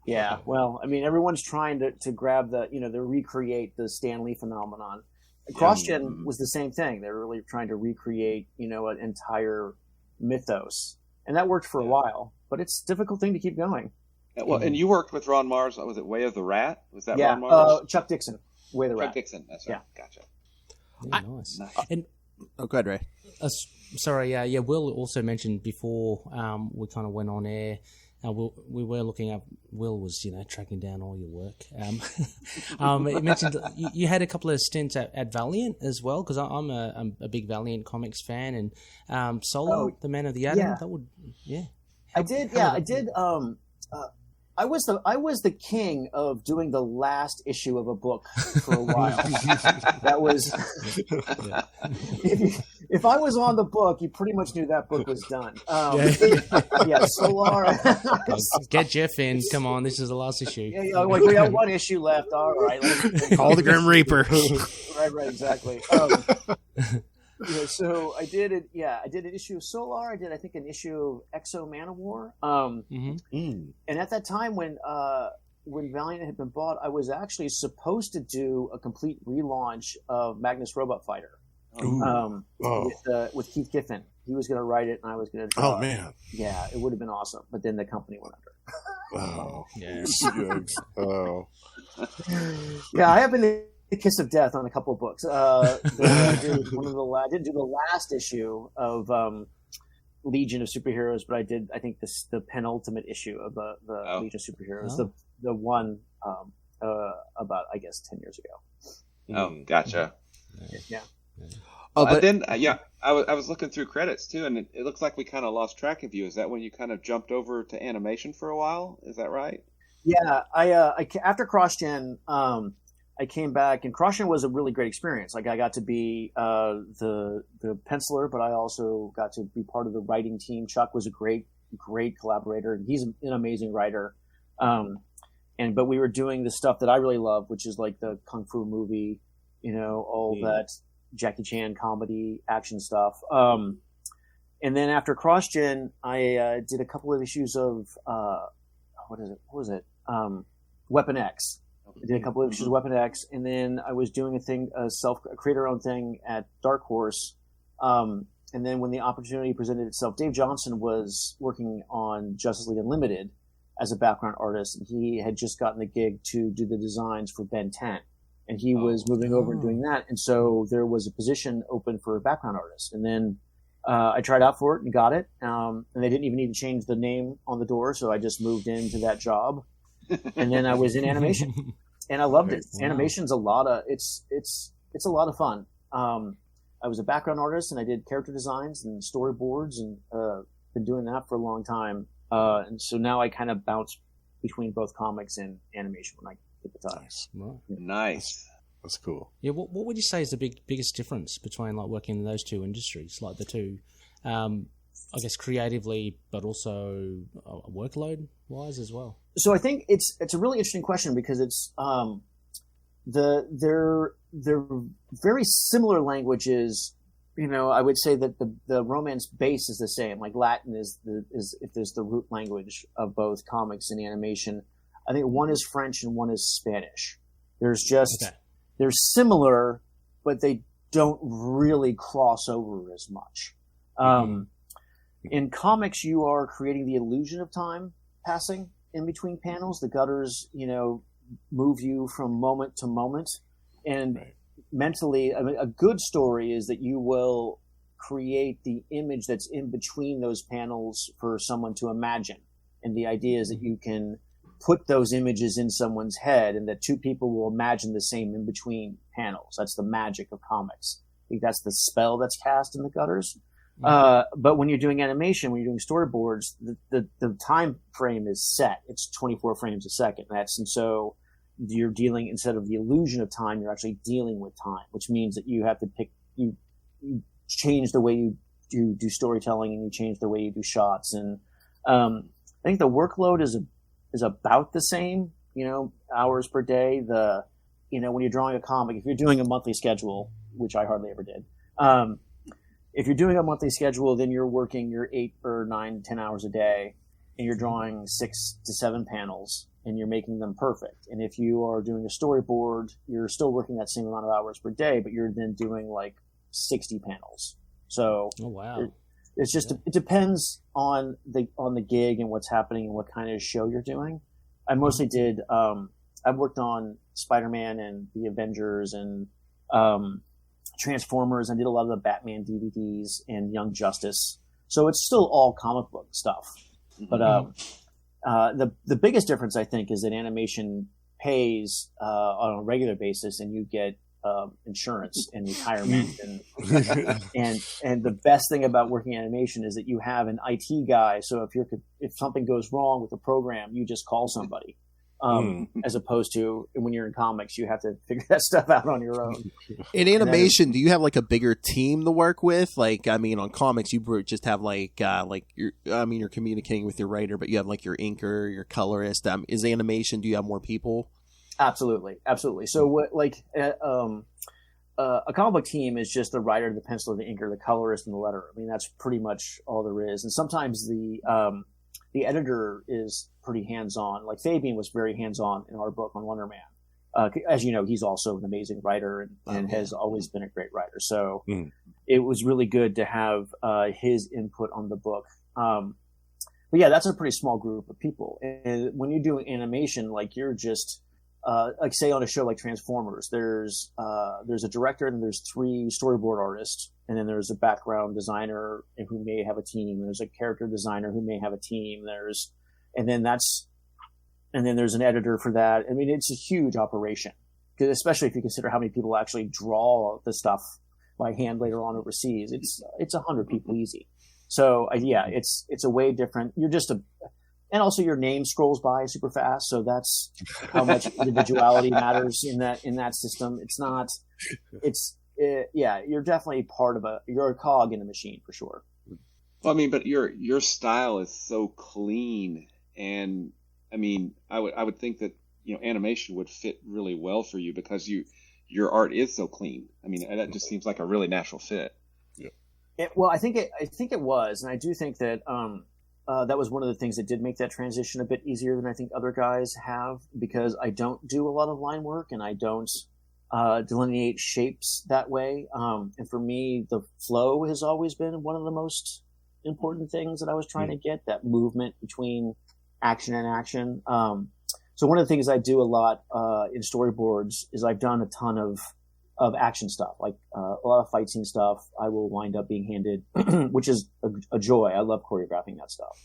Yeah. Well, I mean, everyone's trying to grab to recreate the Stan Lee phenomenon. CrossGen was the same thing. They were really trying to recreate, an entire mythos, and that worked for a while. But it's a difficult thing to keep going. Well, and you worked with Ron Mars. Was it Way of the Rat? Was that Ron Mars? Chuck Dixon. Way of the Rat. Chuck Dixon. That's right. Yeah. Gotcha. Nice. And go ahead, Ray. Sorry. Will also mentioned before we kind of went on air. We were looking up. Will was tracking down all your work. It mentioned you had a couple of stints at Valiant as well, because I'm a big Valiant Comics fan, and Solo, the Man of the Atom. Yeah. That would I did. Yeah, I did. I was the king of doing the last issue of a book for a while. That was if I was on the book, you pretty much knew that book was done. Solar. Get Jeff in. Come on, this is the last issue. Like we got one issue left. All right, call the Grim Reaper. Right, exactly. So I did it. Yeah, I did an issue of Solar. I did, I think, an issue of Exo Manowar. And at that time, when Valiant had been bought, I was actually supposed to do a complete relaunch of Magnus Robot Fighter with Keith Giffen. He was going to write it, and I was going to draw. Oh man! Yeah, it would have been awesome. But then the company went under. Oh yes. Oh. Yeah, I have been the kiss of death on a couple of books. I didn't do the last issue of Legion of Superheroes, but I did. I think the penultimate issue of the Legion of Superheroes, the one about 10 years ago. Oh, gotcha. Yeah. But then I was looking through credits too, and it looks like we kind of lost track of you. Is that when you kind of jumped over to animation for a while? Is that right? Yeah, I after CrossGen, I came back, and CrossGen was a really great experience. Like I got to be the penciler, but I also got to be part of the writing team. Chuck was a great collaborator. He's an amazing writer. But we were doing the stuff that I really love, which is like the Kung Fu movie, all that Jackie Chan comedy action stuff. And then after CrossGen, I did a couple of issues of what was it? Weapon X. I did a couple of issues of Weapon X, and then I was doing a creator-owned thing at Dark Horse. And then when the opportunity presented itself, Dave Johnson was working on Justice League Unlimited, as a background artist, and he had just gotten the gig to do the designs for Ben 10, and he was moving over and doing that, and so there was a position open for a background artist, and then I tried out for it and got it, and they didn't even need to change the name on the door, so I just moved into that job, and then I was in animation, and I loved it. Wow. Animation's a lot of it's a lot of fun. I was a background artist, and I did character designs and storyboards, and been doing that for a long time. And so now I kind of bounce between both comics and animation when I get the time. Nice. That's cool. Yeah, what would you say is the biggest difference between like working in those two industries, like the two, I guess creatively, but also workload wise as well? So I think it's a really interesting question because it's they're very similar languages. You know, I would say that the Romance base is the same. Like Latin is if there's the root language of both comics and animation. I think one is French and one is Spanish. They're similar, but they don't really cross over as much. In comics, you are creating the illusion of time passing in between panels. The gutters, move you from moment to moment. And mentally, I mean, a good story is that you will create the image that's in between those panels for someone to imagine. And the idea is that you can put those images in someone's head and that two people will imagine the same in between panels. That's the magic of comics. I think that's the spell that's cast in the gutters. But when you're doing animation, when you're doing storyboards, the time frame is set. It's 24 frames a second. And so you're dealing, instead of the illusion of time, you're actually dealing with time, which means that you have to you change the way you do storytelling and you change the way you do shots. And I think the workload is about the same, hours per day. When you're drawing a comic, if you're doing a monthly schedule, which I hardly ever did, if you're doing a monthly schedule, then you're working your 8 or 9, 10 hours a day, and you're drawing 6 to 7 panels, and you're making them perfect. And if you are doing a storyboard, you're still working that same amount of hours per day, but you're then doing like 60 panels. So, oh wow, it's just it depends on the gig and what's happening and what kind of show you're doing. I mostly did. I've worked on Spider-Man and the Avengers and Transformers. I did a lot of the Batman DVDs and Young Justice. So it's still all comic book stuff. But the biggest difference, I think, is that animation pays on a regular basis, and you get insurance and retirement, and the best thing about working in animation is that you have an IT guy. So if something goes wrong with the program, you just call somebody. As opposed to when you're in comics, you have to figure that stuff out on your own. In animation, do you have like a bigger team to work with? Like, I mean, on comics, you just have you're communicating with your writer, but you have like your inker, your colorist. Is animation? Do you have more people? Absolutely. So a comic book team is just the writer, the penciler, the inker, the colorist, and the letterer. I mean, that's pretty much all there is. And sometimes the editor is pretty hands-on. Like Fabian was very hands-on in our book on Wonder Man. As you know, he's also an amazing writer and has always been a great writer. So it was really good to have his input on the book. But yeah, that's a pretty small group of people. And when you're doing animation, like you're just like say on a show like Transformers, there's a director and there's 3 storyboard artists, and then there's a background designer who may have a team. There's a character designer who may have a team. And then there's an editor for that. I mean, it's a huge operation, because especially if you consider how many people actually draw the stuff by hand later on overseas. It's 100 people easy. So it's a way different. And also your name scrolls by super fast, so that's how much individuality matters in that system. You're definitely you're a cog in the machine for sure. Well, I mean, but your style is so clean, and I mean, I would think that animation would fit really well for you because your art is so clean. I mean, that just seems like a really natural fit. Yeah. Well, I think it was, and I do think that that was one of the things that did make that transition a bit easier than I think other guys have, because I don't do a lot of line work and I don't delineate shapes that way. And for me, the flow has always been one of the most important things that I was trying to get, that movement between action and action. So one of the things I do a lot in storyboards is I've done a ton of action stuff, like a lot of fight scene stuff. I will wind up being handed, which is a joy. I love choreographing that stuff.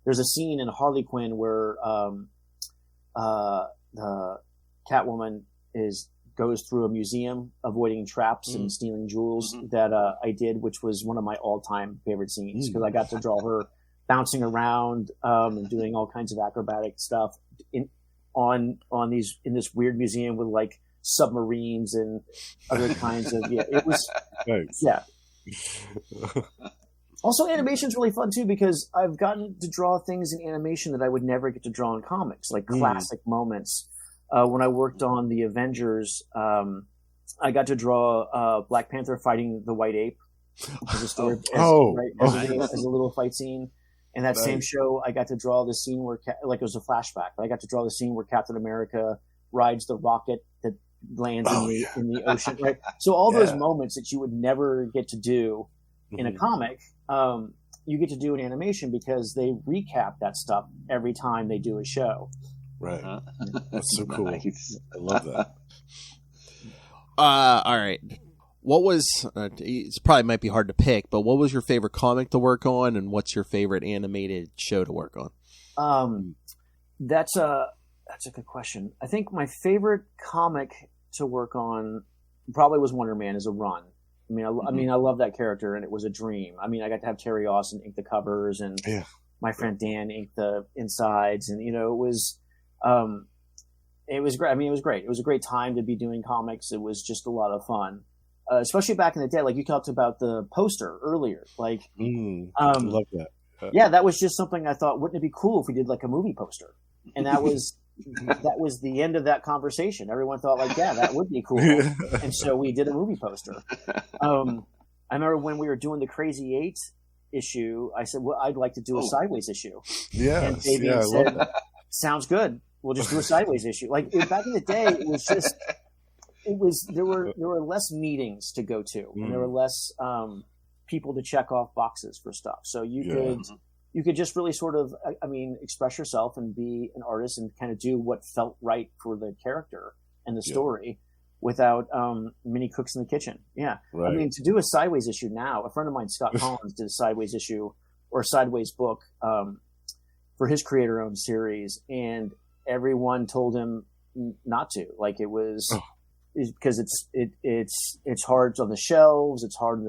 There's a scene in Harley Quinn where the Catwoman goes through a museum avoiding traps and stealing jewels that I did, which was one of my all-time favorite scenes because I got to draw her bouncing around and doing all kinds of acrobatic stuff in this weird museum with like submarines and other kinds of it was Nice. yeah. Also, animation's really fun too because I've gotten to draw things in animation that I would never get to draw in comics, like classic moments. When I worked on the Avengers, I got to draw Black Panther fighting the White Ape as a story, as a little fight scene. And that same show, I got to draw the scene where, like, it was a flashback. But I got to draw the scene where Captain America rides the rocket that lands in the ocean. Right. So all those moments that you would never get to do in a comic, you get to do in animation because they recap that stuff every time they do a show. Right. That's so cool. Nice. I love that. All right. What was, it probably might be hard to pick, but what was your favorite comic to work on, and what's your favorite animated show to work on? That's a good question. I think my favorite comic to work on probably was Wonder Man as a run. I mean, I love that character, and it was a dream. I mean, I got to have Terry Austin ink the covers, and my friend Dan inked the insides, and it was great. I mean, it was great. It was a great time to be doing comics. It was just a lot of fun. Especially back in the day, like you talked about the poster earlier, like, I love that. Yeah, that was just something I thought, wouldn't it be cool if we did like a movie poster? And that was the end of that conversation. Everyone thought like, yeah, that would be cool. And so we did a movie poster. I remember when we were doing the Crazy 8 issue, I said, well, I'd like to do a Sideways issue. Yes. And Fabian said, sounds good. We'll just do a Sideways issue. Like back in the day, there were less meetings to go to, and there were less people to check off boxes for stuff. So you could just really sort of, express yourself and be an artist and kind of do what felt right for the character and the story without many cooks in the kitchen. Yeah. Right. I mean, to do a Sideways issue now, a friend of mine, Scott Collins, did a Sideways issue or a Sideways book for his creator-owned series, and everyone told him not to. Like it was... because it's hard on the shelves. It's hard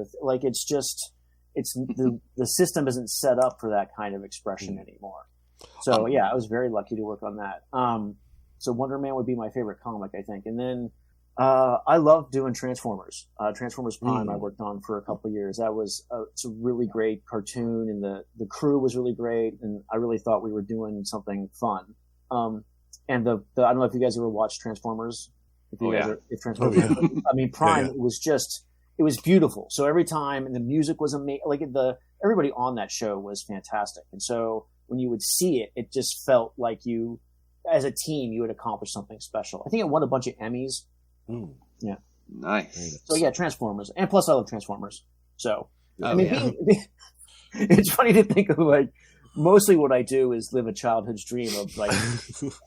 the system isn't set up for that kind of expression anymore. So I was very lucky to work on that. So Wonder Man would be my favorite comic, I think. And then I love doing Transformers. Transformers Prime I worked on for a couple of years. That was it's a really great cartoon, and the crew was really great, and I really thought we were doing something fun. And the I don't know if you guys ever watched Transformers. Prime it was beautiful. So every time, and the music was amazing. Like everybody on that show was fantastic. And so when you would see it, it just felt like you, as a team, you had accomplished something special. I think it won a bunch of Emmys. Yeah. Nice. So yeah, Transformers. And plus I love Transformers. So, it's funny to think of like, mostly what I do is live a childhood's dream of like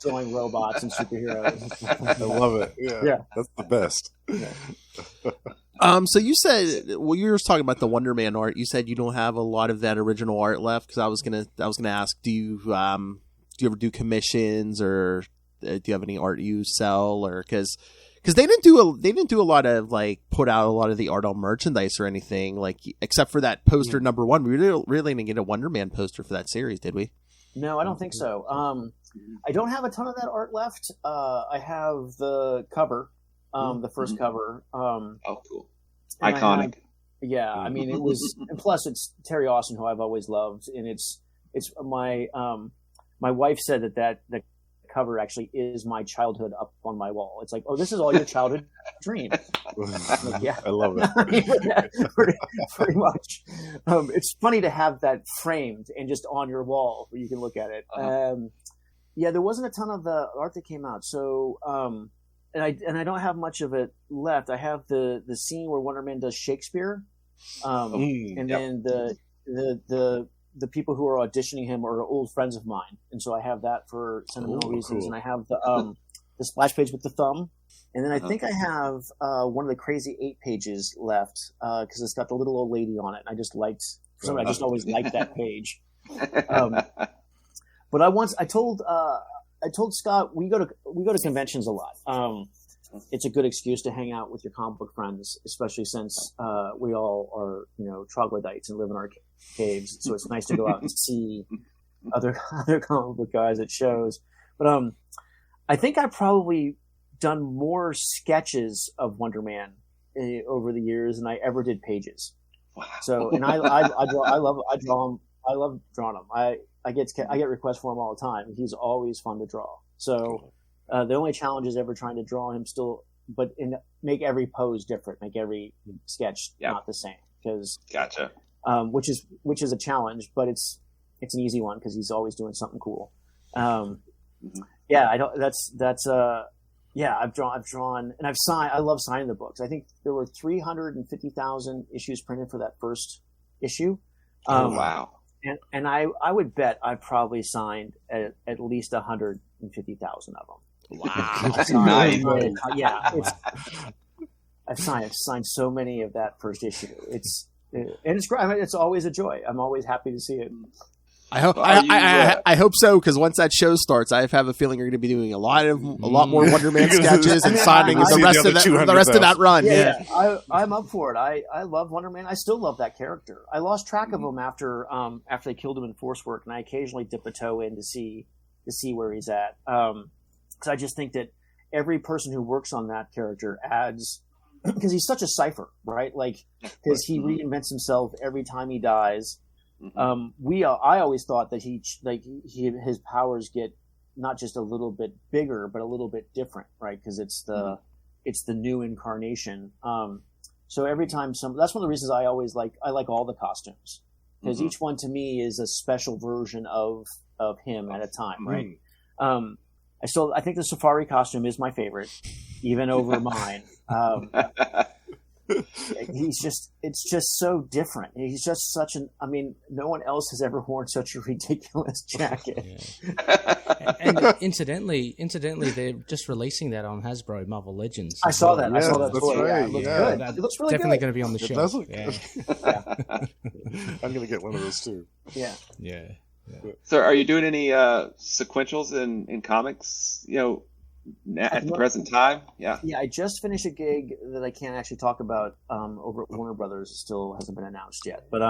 drawing robots and superheroes. I love it. Yeah. That's the best. Yeah. So you said, you were talking about the Wonder Man art. You said you don't have a lot of that original art left. Because I was gonna ask, do you ever do commissions, or do you have any art you sell, or because they didn't do a lot of like put out a lot of the art on merchandise or anything, like except for that poster number 1. We really didn't get a Wonder Man poster for that series, did we? No, I don't think so. I don't have a ton of that art left. I have the cover, the first cover. Cool. Iconic. I mean, it was, and plus it's Terry Austin, who I've always loved, and it's my wife said that the cover actually is my childhood up on my wall. It's like, oh, this is all your childhood dream. Like, yeah, I love it. pretty much. It's funny to have that framed and just on your wall where you can look at it. There wasn't a ton of the art that came out. So, and I don't have much of it left. I have the scene where Wonder Man does Shakespeare, and then the the people who are auditioning him are old friends of mine, and so I have that for sentimental reasons. Cool. And I have the splash page with the thumb, and then I think I have one of the crazy 8 pages left because it's got the little old lady on it. And I just liked, for some reason, I just always liked that page. But I told Scott we go to conventions a lot. It's a good excuse to hang out with your comic book friends, especially since we all are, troglodytes and live in our caves. So it's nice to go out and see other comic book guys at shows. But I think I've probably done more sketches of Wonder Man over the years than I ever did pages. Wow. So, and I love drawing him. I get requests for him all the time. He's always fun to draw. So. The only challenge is ever trying to draw him still, but make every pose different, make every sketch not the same. Because gotcha. Which is a challenge, but it's an easy one because he's always doing something cool. Yeah, I don't. I've drawn, and I've signed. I love signing the books. I think there were 350,000 issues printed for that first issue. Wow. And I would bet I probably signed at least 150,000 of them. Wow. Nice. Yeah, I've signed so many of that first issue. It's great. I mean, it's always a joy. I'm always happy to see it. I hope I hope so, because once that show starts, I have a feeling you're going to be doing a lot more Wonder Man sketches and signing the rest of that run. Yeah. I'm up for it. I love Wonder Man. I still love that character. I lost track of him after they killed him in Force Work, and I occasionally dip a toe in to see where he's at. Because I just think that every person who works on that character adds, because he's such a cipher, right? Like, because he reinvents himself every time he dies. I always thought that his powers get not just a little bit bigger, but a little bit different, right? Because it's the new incarnation. So every time that's one of the reasons I like all the costumes, because each one to me is a special version of him at a time, right? I think the safari costume is my favorite, even over mine. It's just so different. He's just no one else has ever worn such a ridiculous jacket. Yeah. And incidentally, they're just releasing that on Hasbro Marvel Legends. I saw that. Yeah, I saw that. that's Toy. right. Yeah, it looks good. It looks really definitely good. going to be on the It show. does look yeah. good. I'm going to get one of those too. Yeah. Yeah. So, are you doing any sequentials in comics? At the present time, yeah. Yeah, I just finished a gig that I can't actually talk about over at Warner Brothers. It still hasn't been announced yet, but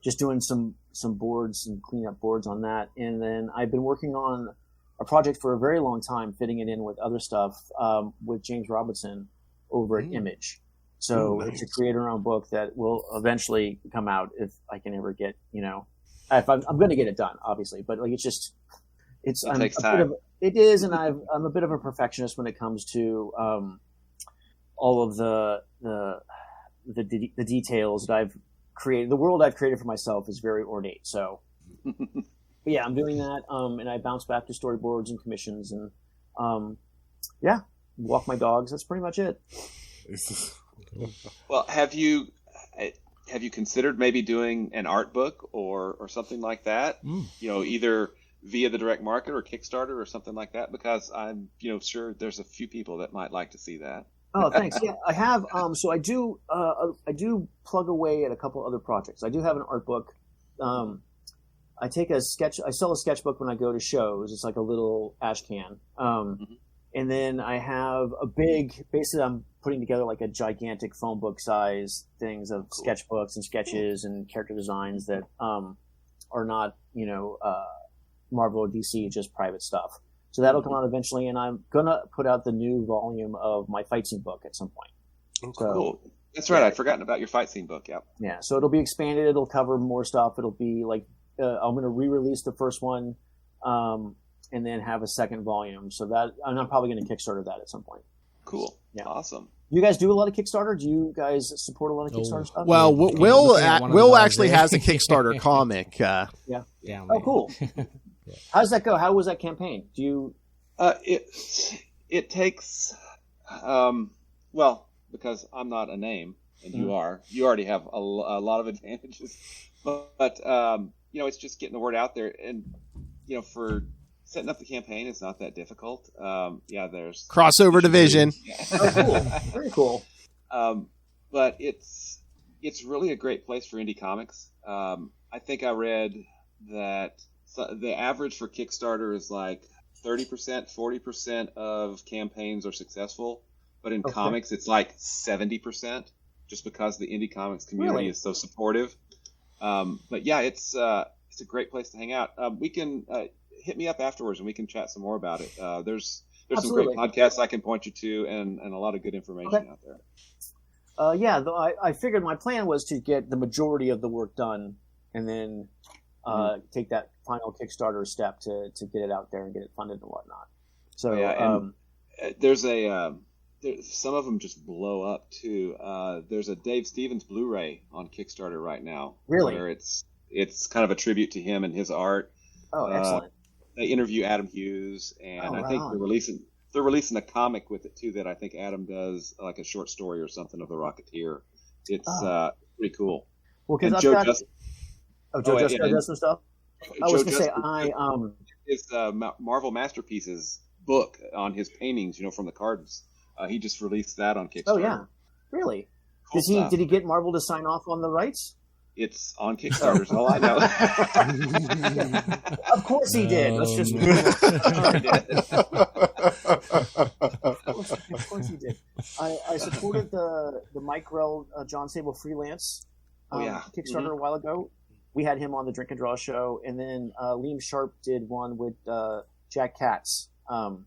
just doing some boards and cleaning up boards on that. And then I've been working on a project for a very long time, fitting it in with other stuff with James Robinson over at Image. So it's a creator-owned book that will eventually come out if I can ever get, if I'm going to get it done, obviously. But like, it takes time. It is, and I'm a bit of a perfectionist when it comes to all of the details that I've created. The world I've created for myself is very ornate. So, but yeah, I'm doing that, and I bounce back to storyboards and commissions, and walk my dogs. That's pretty much it. Well, have you considered maybe doing an art book or something like that? Either via the direct market or Kickstarter or something like that, because I'm sure there's a few people that might like to see that. Oh, thanks. Yeah, I have. So I do plug away at a couple other projects. I do have an art book. I sell a sketchbook when I go to shows. It's like a little ash can. And then I have basically I'm putting together like a gigantic phone book size things of sketchbooks and sketches and character designs that are not, Marvel or DC, just private stuff. So that'll come out eventually, and I'm gonna put out the new volume of my fight scene book at some point. Oh, cool. That's right. I'd forgotten about your fight scene book. Yep. Yeah. So it'll be expanded. It'll cover more stuff. It'll be like I'm gonna re-release the first one, and then have a second volume. So that, and I'm probably gonna Kickstarter that at some point. Cool. Yeah. Awesome. You guys do a lot of Kickstarter? Do you guys support a lot of Kickstarter stuff? Well, Will actually has a Kickstarter comic. Yeah. Oh, cool. How does that go? How was that campaign? Do you? It takes, because I'm not a name and you are. You already have a lot of advantages, but it's just getting the word out there, and for setting up the campaign, it's not that difficult. There's crossover division. Oh, cool. Very cool. But it's really a great place for indie comics. I think I read that the average for Kickstarter is like 30%, 40% of campaigns are successful, but in comics it's like 70%, just because the indie comics community is so supportive. But yeah, it's a great place to hang out. We can hit me up afterwards and we can chat some more about it. There's some great podcasts I can point you to, and a lot of good information out there. I figured my plan was to get the majority of the work done and then take that final Kickstarter step to get it out there and get it funded and whatnot. So there's some of them just blow up too. There's a Dave Stevens Blu-ray on Kickstarter right now. Really? Where it's kind of a tribute to him and his art. Oh, excellent. They interview Adam Hughes, and I think they're releasing a comic with it too that I think Adam does, like a short story or something of the Rocketeer. It's pretty cool. Well, because Joe Justice does some stuff. I was going to say his Marvel Masterpieces book on his paintings, from the cards. He just released that on Kickstarter. Oh yeah, really? Cool. Did he get Marvel to sign off on the rights? It's on Kickstarter, is all I know. Of course he did. Let's just. Of course he did. I supported the Mike Grell, John Sable freelance Kickstarter a while ago. We had him on the Drink and Draw show, and then Liam Sharp did one with Jack Katz. The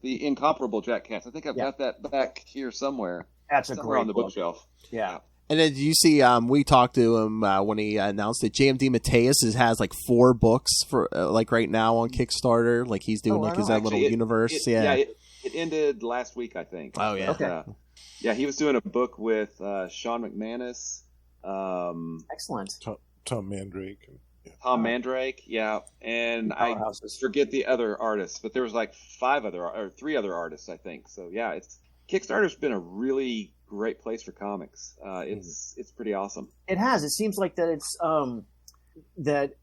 incomparable Jack Katz. I think I've got that back here somewhere. That's a somewhere great on the bookshelf. Yeah. And then you see, we talked to him when he announced that JMD Mateus has like 4 books for right now on Kickstarter. Like he's doing his own little universe. It ended last week, I think. Oh yeah. Okay. He was doing a book with Sean McManus. Excellent. Tom Mandrake. Tom Mandrake, and I forget the other artists, but there was like 3 other artists, I think. So yeah, Kickstarter's been a really great place for comics. It's pretty awesome. It has. It seems like that it's that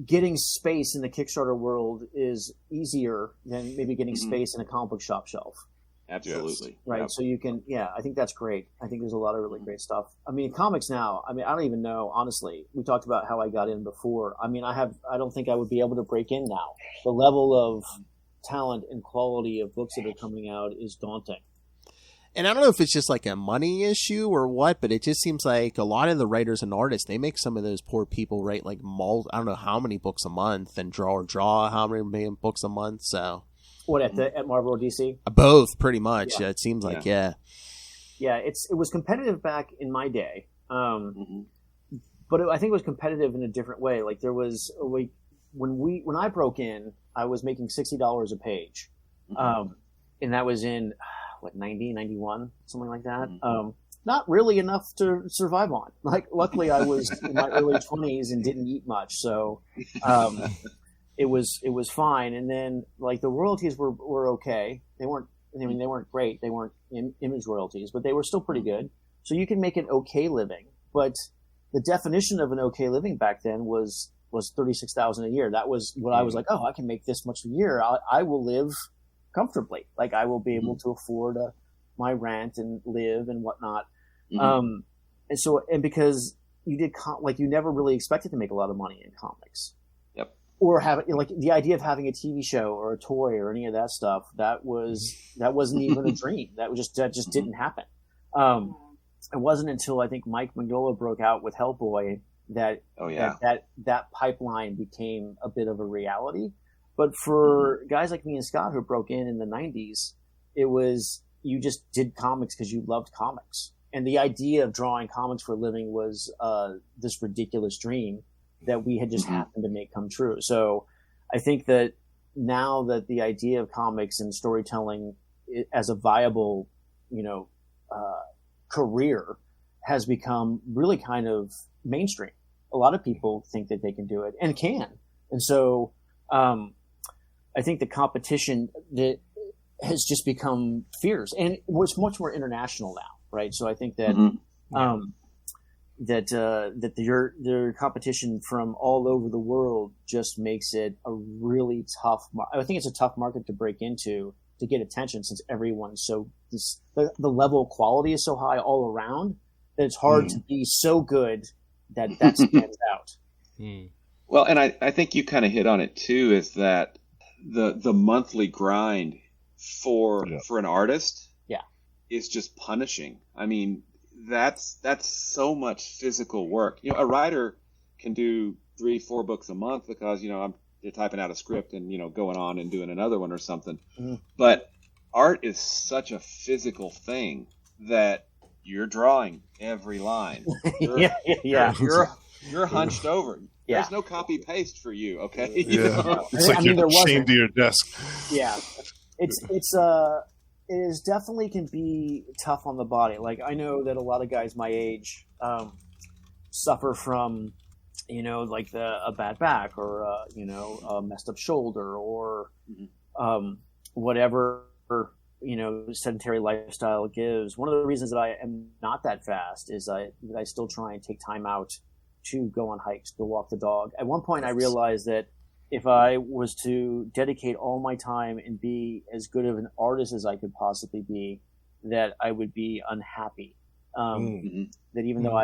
getting space in the Kickstarter world is easier than maybe getting space in a comic book shop shelf. Absolutely. Right. Yep. So you can, I think that's great. I think there's a lot of really great stuff. I mean, comics now, I don't even know, honestly. We talked about how I got in before. I mean, I don't think I would be able to break in now. The level of talent and quality of books that are coming out is daunting. And I don't know if it's just like a money issue or what, but it just seems like a lot of the writers and artists, they make some of those poor people write like I don't know how many books a month, and draw how many books a month. So what at Marvel or DC? Both, pretty much. Yeah. It seems like Yeah, it was competitive back in my day, but I think it was competitive in a different way. Like there was when I broke in, I was making $60 a page, and that was in 90, 91, something like that. Not really enough to survive on. Like, luckily I was in my early 20s and didn't eat much. So, it was fine. And then like the royalties were okay. They weren't great. They weren't image royalties, but they were still pretty good. So you can make an okay living, but the definition of an okay living back then was $36,000 a year. That was what I was like, oh, I can make this much a year. I will live comfortably. Like I will be able to afford my rent and live and whatnot. And because you did you never really expected to make a lot of money in comics. Yep. Or have like the idea of having a TV show or a toy or any of that stuff that wasn't even a dream. That just didn't happen. It wasn't until I think Mike Mignola broke out with Hellboy that that pipeline became a bit of a reality. But for guys like me and Scott who broke in the 90s, it was you just did comics because you loved comics. And the idea of drawing comics for a living was this ridiculous dream that we had just happened to make come true. So I think that now that the idea of comics and storytelling as a viable, career has become really kind of mainstream. A lot of people think that they can do it and can. And so I think the competition that has just become fierce, and it's much more international now, right? So I think that that their competition from all over the world just makes it a really tough. I think it's a tough market to break into to get attention, since everyone's the level of quality is so high all around that it's hard to be so good that stands out. Well, and I think you kind of hit on it too, is that the monthly grind for an artist is just punishing. I mean, that's so much physical work. You know, a writer can do 3-4 books a month because, you know, they're typing out a script and, you know, going on and doing another one or something. But art is such a physical thing that you're drawing every line. You're hunched over. There's no copy paste for you, okay? It's like you're chained to your desk. Yeah. It is definitely can be tough on the body. Like, I know that a lot of guys my age suffer from, you know, like a bad back or a messed up shoulder or whatever, you know, sedentary lifestyle gives. One of the reasons that I am not that fast is that I still try and take time out to go on hikes, to walk the dog. At one point I realized that if I was to dedicate all my time and be as good of an artist as I could possibly be, that I would be unhappy. That even though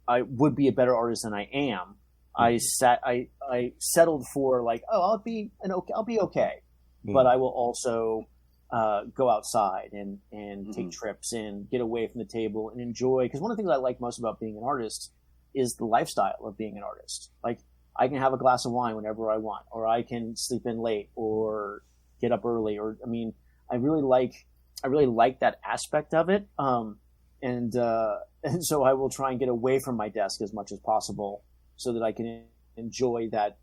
I would be a better artist than I am, I settled for like, I'll be okay, but I will also go outside and take trips and get away from the table and enjoy. Because one of the things I like most about being an artist is the lifestyle of being an artist. Like, I can have a glass of wine whenever I want, or I can sleep in late or get up early, or, I mean, I really like that aspect of it. And so I will try and get away from my desk as much as possible so that I can enjoy that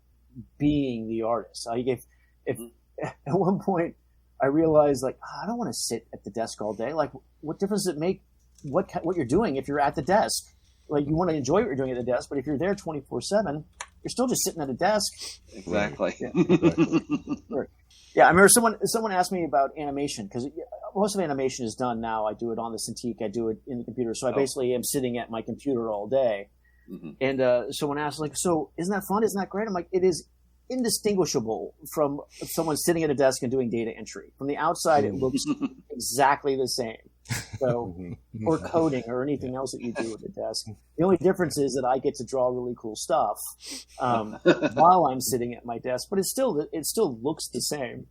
being the artist. If at one point I realized, like, I don't want to sit at the desk all day. Like, what difference does it make what you're doing if you're at the desk? Like, you want to enjoy what you're doing at the desk, but if you're there 24/7, you're still just sitting at a desk. Exactly. Yeah, I remember someone asked me about animation, because most of animation is done now. I do it on the Cintiq. I do it in the computer. So I basically am sitting at my computer all day. And someone asked, like, so isn't that fun? Isn't that great? I'm like, it is indistinguishable from someone sitting at a desk and doing data entry. From the outside, it looks exactly the same. So, or coding or anything else that you do at the desk. The only difference is that I get to draw really cool stuff while I'm sitting at my desk, but it still looks the same.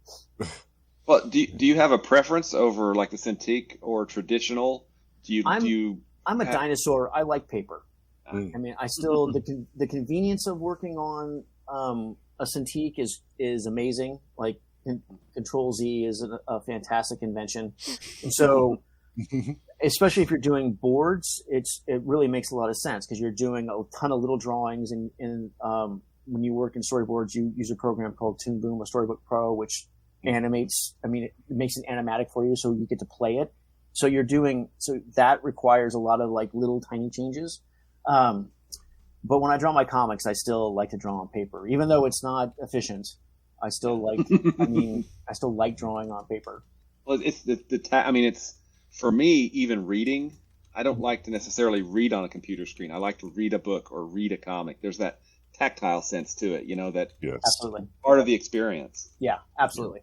Well, do you have a preference over like the Cintiq or traditional? I'm a dinosaur. I like paper. I mean, I still the convenience of working on a Cintiq is amazing. Like, Control Z is a fantastic invention, and so especially if you're doing boards, it really makes a lot of sense, because you're doing a ton of little drawings, and when you work in storyboards, you use a program called Toon Boom or Storybook Pro, which animates. I mean, it makes an animatic for you, so you get to play it. So that requires a lot of like little tiny changes. But when I draw my comics, I still like to draw on paper, even though it's not efficient. I still like. I still like drawing on paper. Well, it's it's for me, even reading. I don't like to necessarily read on a computer screen. I like to read a book or read a comic. There's that tactile sense to it, you know, that absolutely part of the experience. Yeah, absolutely.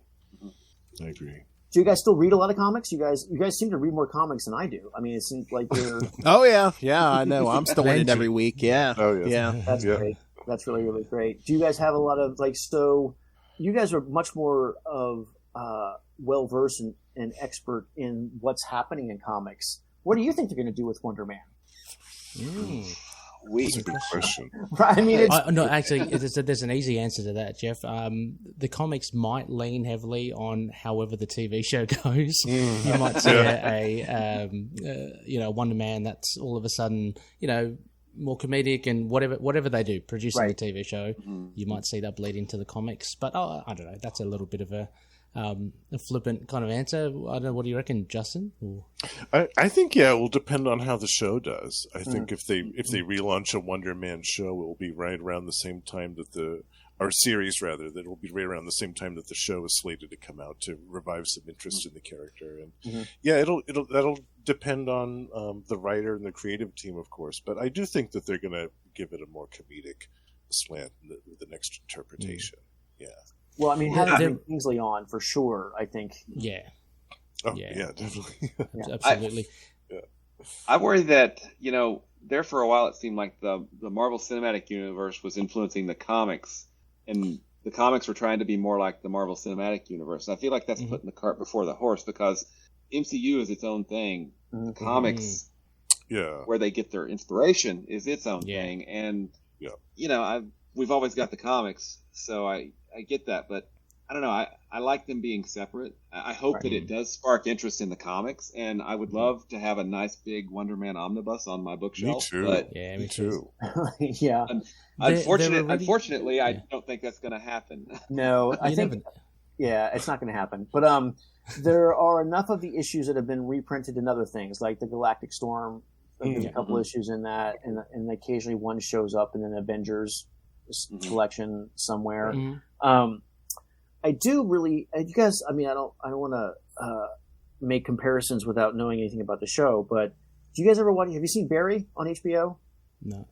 I agree. Do you guys still read a lot of comics? You guys seem to read more comics than I do. I mean, it seems like you're. Oh yeah, I know. I'm still in it every week. Yeah. Oh yeah. That's great. That's really, really great. Do you guys have a lot of so? You guys are much more of well versed and expert in what's happening in comics. What do you think they're going to do with Wonder Man? That's a good question. I mean, no, actually, there's an easy answer to that, Jeff. The comics might lean heavily on however the TV show goes. You might see a Wonder Man that's all of a sudden, more comedic, and whatever they do, producing the TV show, you might see that bleed into the comics. But I don't know. That's a little bit of a flippant kind of answer. I don't know. What do you reckon, Justin? I think it will depend on how the show does. I think if they relaunch a Wonder Man show, it will be right around the same time that the or series rather, that will be right around the same time that the show is slated to come out to revive some interest in the character. And that'll depend on the writer and the creative team, of course. But I do think that they're going to give it a more comedic slant with the next interpretation. Yeah. Well, I mean, having Kingsley on for sure, I think. Yeah. Oh, yeah, definitely. Absolutely. I worry that, there for a while it seemed like the Marvel Cinematic Universe was influencing the comics, and the comics were trying to be more like the Marvel Cinematic Universe. And I feel like that's putting the cart before the horse, because MCU is its own thing. The comics, where they get their inspiration, is its own thing. And, we've always got the comics, so I get that, but I don't know. I like them being separate. I hope that it does spark interest in the comics, and I would love to have a nice big Wonder Man omnibus on my bookshelf. Me too. But me too. Yeah. Unfortunately, I don't think that's going to happen. No, I think it's not going to happen. But there are enough of the issues that have been reprinted in other things, like the Galactic Storm. There's a couple issues in that, and occasionally one shows up in an Avengers collection somewhere. I do really, you guys. I mean, I don't want to make comparisons without knowing anything about the show. But do you guys ever watch? Have you seen Barry on HBO? No.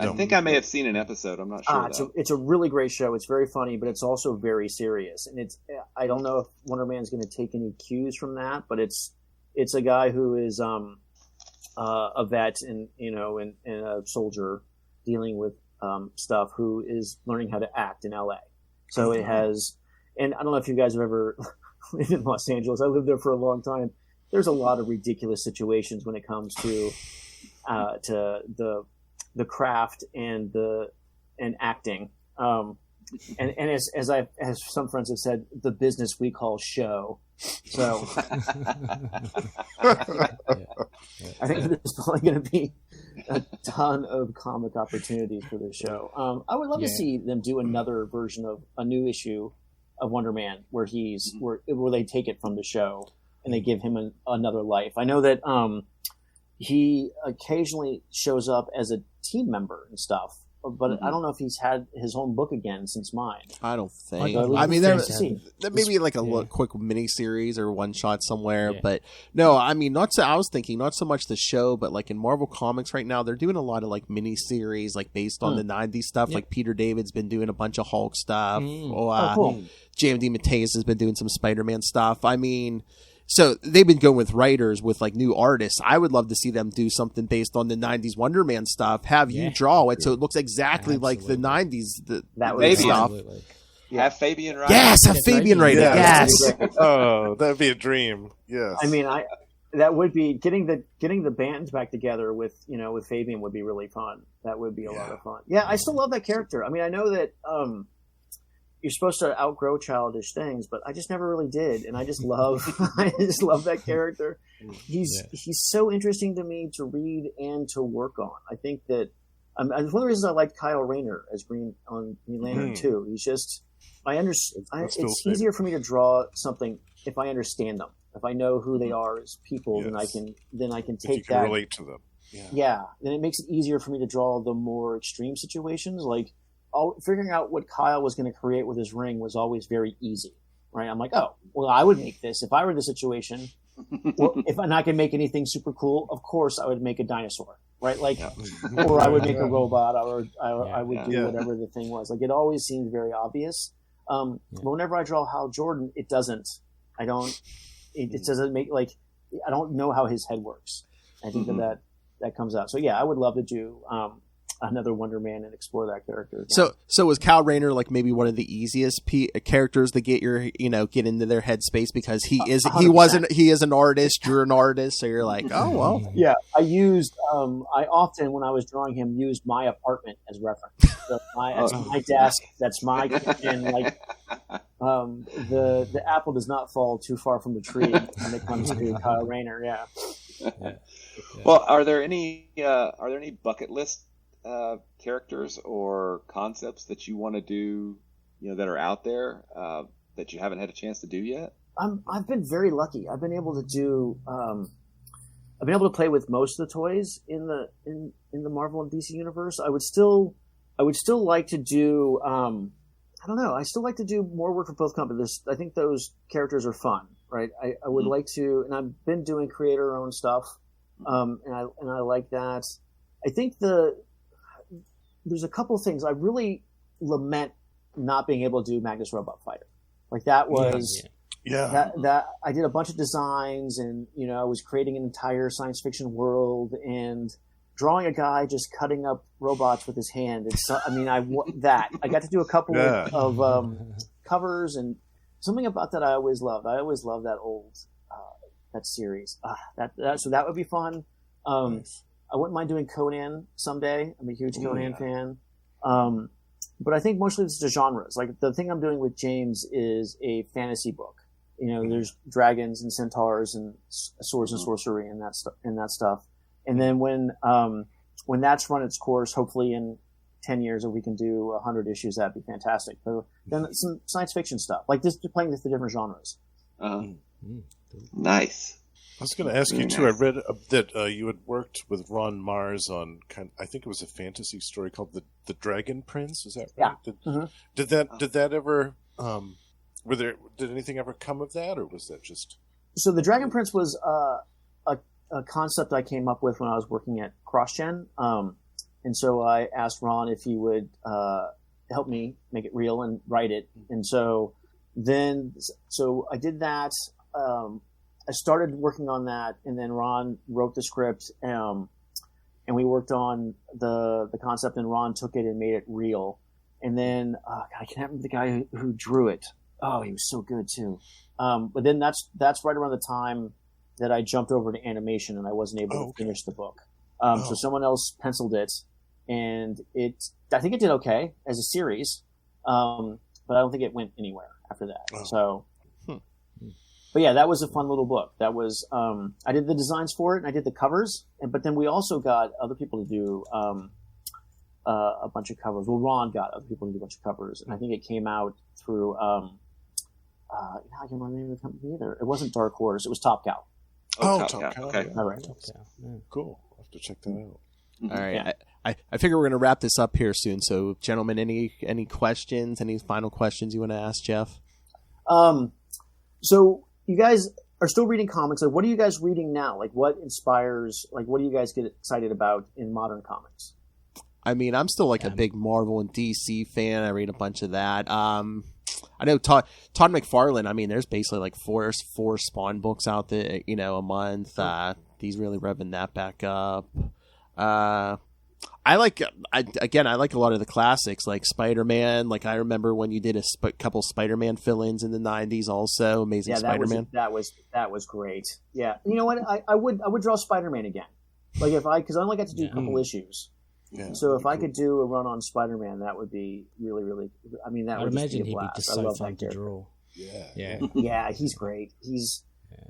I think I may have seen an episode. I'm not sure. It's a really great show. It's very funny, but it's also very serious. And I don't know if Wonder Man's going to take any cues from that, but it's a guy who is a vet and a soldier dealing with stuff, who is learning how to act in LA. So it has. And I don't know if you guys have ever lived in Los Angeles. I lived there for a long time. There's a lot of ridiculous situations when it comes to the craft and acting. And as some friends have said, the business we call show. So I think there's probably going to be a ton of comic opportunities for this show. I would love to see them do another version of a new issue of Wonder Man where where they take it from the show and they give him another life. I know that he occasionally shows up as a team member and stuff, but I don't know if he's had his own book again since mine. I don't think. I mean, there may be like a quick mini series or one shot somewhere, but no. I mean, I was thinking not so much the show, but like in Marvel Comics right now, they're doing a lot of like mini series, like based on the '90s stuff. Like Peter David's been doing a bunch of Hulk stuff. Cool. JMD Mateus has been doing some Spider-Man stuff. I mean. So they've been going with writers, with like new artists. I would love to see them do something based on the 90s Wonder Man stuff. Have you draw it so it looks exactly like the 90s stuff. Have Fabian write Yes, have Fabian write it. Yes. Oh, that'd be a dream. Yes. I mean, that would be getting the band back together with Fabian would be really fun. That would be a lot of fun. Yeah, I still love that character. I mean, I know that you're supposed to outgrow childish things, but I just never really did, and I just love that character. He's so interesting to me to read and to work on. I think that one of the reasons I liked Kyle Rayner as Green Lantern too. He's just it's easier for me to draw something if I understand them, if I know who they are as people. Then I can take you can relate to them. Yeah, then it makes it easier for me to draw the more extreme situations, like. Figuring out what Kyle was going to create with his ring was always very easy, right? I'm like, oh, well, I would make this if I were in the situation. Well, if I'm not going to make anything super cool, of course I would make a dinosaur, right? Like, or I would make a robot, or I would do whatever the thing was. Like, it always seemed very obvious. But whenever I draw Hal Jordan, it doesn't. It doesn't make like I don't know how his head works. I think that comes out. So yeah, I would love to do. Another Wonder Man and explore that character again. So was Kyle Rayner like maybe one of the easiest characters to get get into their headspace because he is 100%. He is an artist, you're an artist, so you're like, oh well. Yeah, I often when I was drawing him used my apartment as reference. So that's my desk, that's my kitchen. Like the apple does not fall too far from the tree when it comes to Kyle Rayner. Yeah. Well, are there any bucket list characters or concepts that you want to do, that are out there that you haven't had a chance to do yet? I've been very lucky. I've been able to do. I've been able to play with most of the toys in the Marvel and DC universe. I would still like to do I don't know. I still like to do more work for both companies. I think those characters are fun, right? I would like to, and I've been doing creator-owned stuff, and I like that. I think there's a couple of things I really lament not being able to do Magnus Robot Fighter. Like that was that I did a bunch of designs, and I was creating an entire science fiction world and drawing a guy just cutting up robots with his hand. I got to do a couple of covers, and something about that I always loved. I always loved that old that series. So that would be fun. Nice. I wouldn't mind doing Conan someday. I'm a huge Conan fan. But I think mostly it's the genres. Like the thing I'm doing with James is a fantasy book. There's dragons and centaurs and swords and sorcery and that stuff. And then when that's run its course, hopefully in 10 years, if we can do 100 issues, that'd be fantastic. But then some science fiction stuff, like this, playing with the different genres. Nice. I was going to ask you too. I read that you had worked with Ron Mars on I think it was a fantasy story called the Dragon Prince. Is that right? Yeah. Did that ever? Did anything ever come of that, or was that just? So the Dragon Prince was a concept I came up with when I was working at CrossGen, and so I asked Ron if he would help me make it real and write it. And so I did that. I started working on that, and then Ron wrote the script, and we worked on the concept, and Ron took it and made it real. And then I can't remember the guy who drew it. Oh, he was so good too. But then that's right around the time that I jumped over to animation, and I wasn't able to finish the book. So someone else penciled it, and I think it did okay as a series, but I don't think it went anywhere after that. So. But yeah, that was a fun little book. That was I did the designs for it, and I did the covers. But then we also got other people to do a bunch of covers. Well, Ron got other people to do a bunch of covers, and I think it came out through I can't remember the name of the company either. It wasn't Dark Horse. It was Top Cow. Top Cow. Okay. All right. Cool. I'll have to check that out. All right. Yeah. I figure we're going to wrap this up here soon. So, gentlemen, any questions? Any final questions you want to ask Jeff? So you guys are still reading comics. Like, what are you guys reading now? Like, what inspires? Like, what do you guys get excited about in modern comics? I mean, I'm still like a big Marvel and DC fan. I read a bunch of that. I know Todd McFarlane. I mean, there's basically like four Spawn books out there, a month. He's really revving that back up. I like a lot of the classics, like Spider-Man. Like I remember when you did a couple Spider-Man fill-ins in the 90s. Also, Amazing Spider-Man. That was great. Yeah, you know what? I would draw Spider-Man again. Like because I only got to do a couple issues. Yeah, so if I could do a run on Spider-Man, that would be really, really. I mean, that would imagine just be a blast. He'd be just so fun to draw. Yeah, he's great.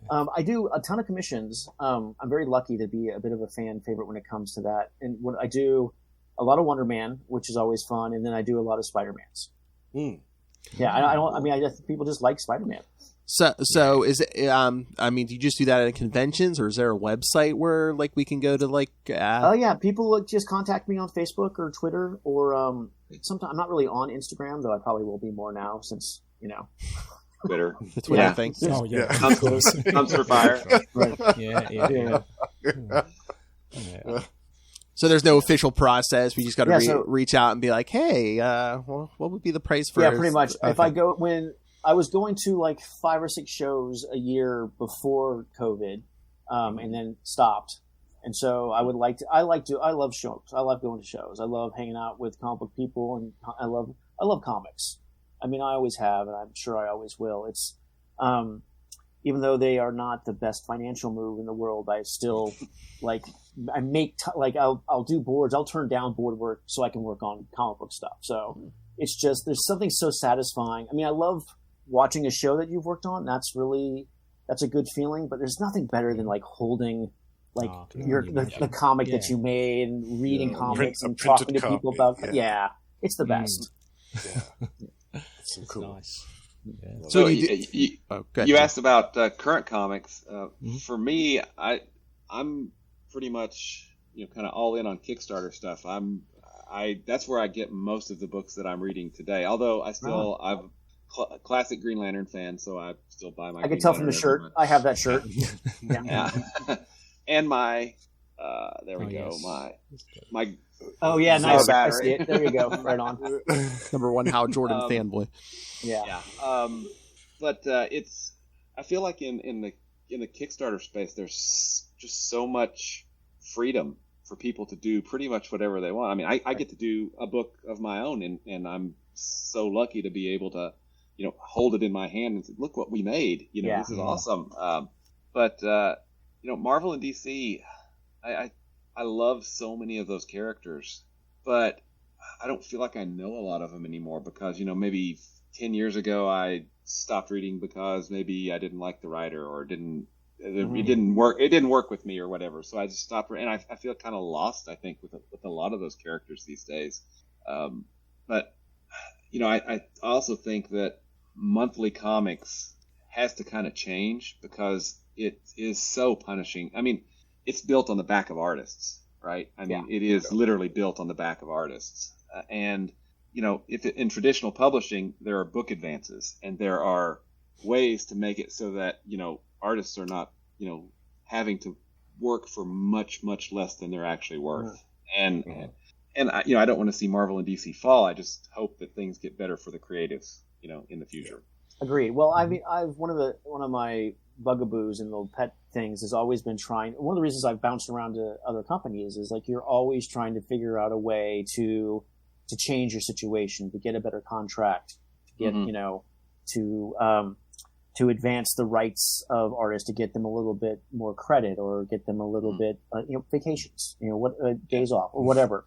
I do a ton of commissions. I'm very lucky to be a bit of a fan favorite when it comes to that. And when I do a lot of Wonder Man, which is always fun, and then I do a lot of Spider-Mans. Yeah, I think people just like Spider-Man. So is it? I mean, do you just do that at conventions, or is there a website where like we can go to like? Oh yeah, people just contact me on Facebook or Twitter, or sometimes I'm not really on Instagram, though I probably will be more now since Twitter. The Twitter thing. Oh yeah, Dumpster fire. Right. Yeah. So there's no official process. We just got to reach out and be like, hey, what would be the price for? Yeah, pretty much. Okay. When I was going to like 5 or 6 shows a year before COVID, and then stopped. And so I love shows. I love going to shows. I love hanging out with comic book people, and I love comics. I mean, I always have, and I'm sure I always will. It's, even though they are not the best financial move in the world, I still I'll do boards. I'll turn down board work so I can work on comic book stuff. So it's just, there's something so satisfying. I mean, I love watching a show that you've worked on. That's a good feeling, but there's nothing better than like holding the comic that you made and reading comics and talking to people about. Yeah, it's the best. So cool. Nice. Yeah. So you asked about current comics. For me, I'm pretty much kind of all in on Kickstarter stuff. that's where I get most of the books that I'm reading today. Although I'm a classic Green Lantern fan, so I still buy my. I can Green tell Lantern from the shirt. month. I have that shirt. Yeah. And my there we go. Yes. My Oh yeah, nice. I battery. see it. There you go. Right on. Number one Hal Jordan fanboy. Yeah. But it's. I feel like in the Kickstarter space, there's just so much freedom for people to do pretty much whatever they want. I mean, I get to do a book of my own, and I'm so lucky to be able to, hold it in my hand and say, look what we made. This is awesome. But Marvel and DC, I love so many of those characters, but I don't feel like I know a lot of them anymore because, maybe 10 years ago I stopped reading because maybe I didn't like the writer or it didn't work with me or whatever. So I just stopped, and I feel kind of lost, I think, with a lot of those characters these days. But I also think that monthly comics has to kind of change because it is so punishing. I mean, it's built on the back of artists, right? I mean, it is literally built on the back of artists. And, if in traditional publishing, there are book advances and there are ways to make it so that, artists are not, having to work for much, much less than they're actually worth. And I don't want to see Marvel and DC fall. I just hope that things get better for the creatives, in the future. Agreed. Well, I mean, one of my bugaboos and little pet things has always been trying. One of the reasons I've bounced around to other companies is like you're always trying to figure out a way to change your situation, to get a better contract, to get to advance the rights of artists, to get them a little bit more credit or get them a little bit vacations, days off or whatever.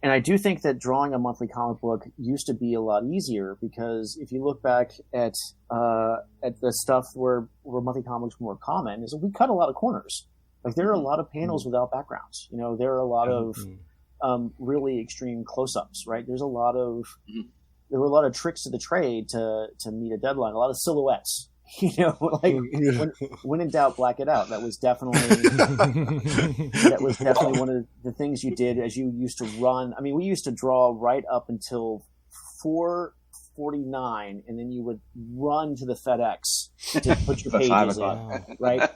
And I do think that drawing a monthly comic book used to be a lot easier because if you look back at the stuff where monthly comics were more common, is we cut a lot of corners. Like there are a lot of panels without backgrounds. There are a lot of really extreme close-ups. Right? There were a lot of tricks to the trade to meet a deadline. A lot of silhouettes. When in doubt, black it out. That was definitely one of the things you did as you used to run. I mean, we used to draw right up until 4:49, and then you would run to the FedEx to put your pages in, right?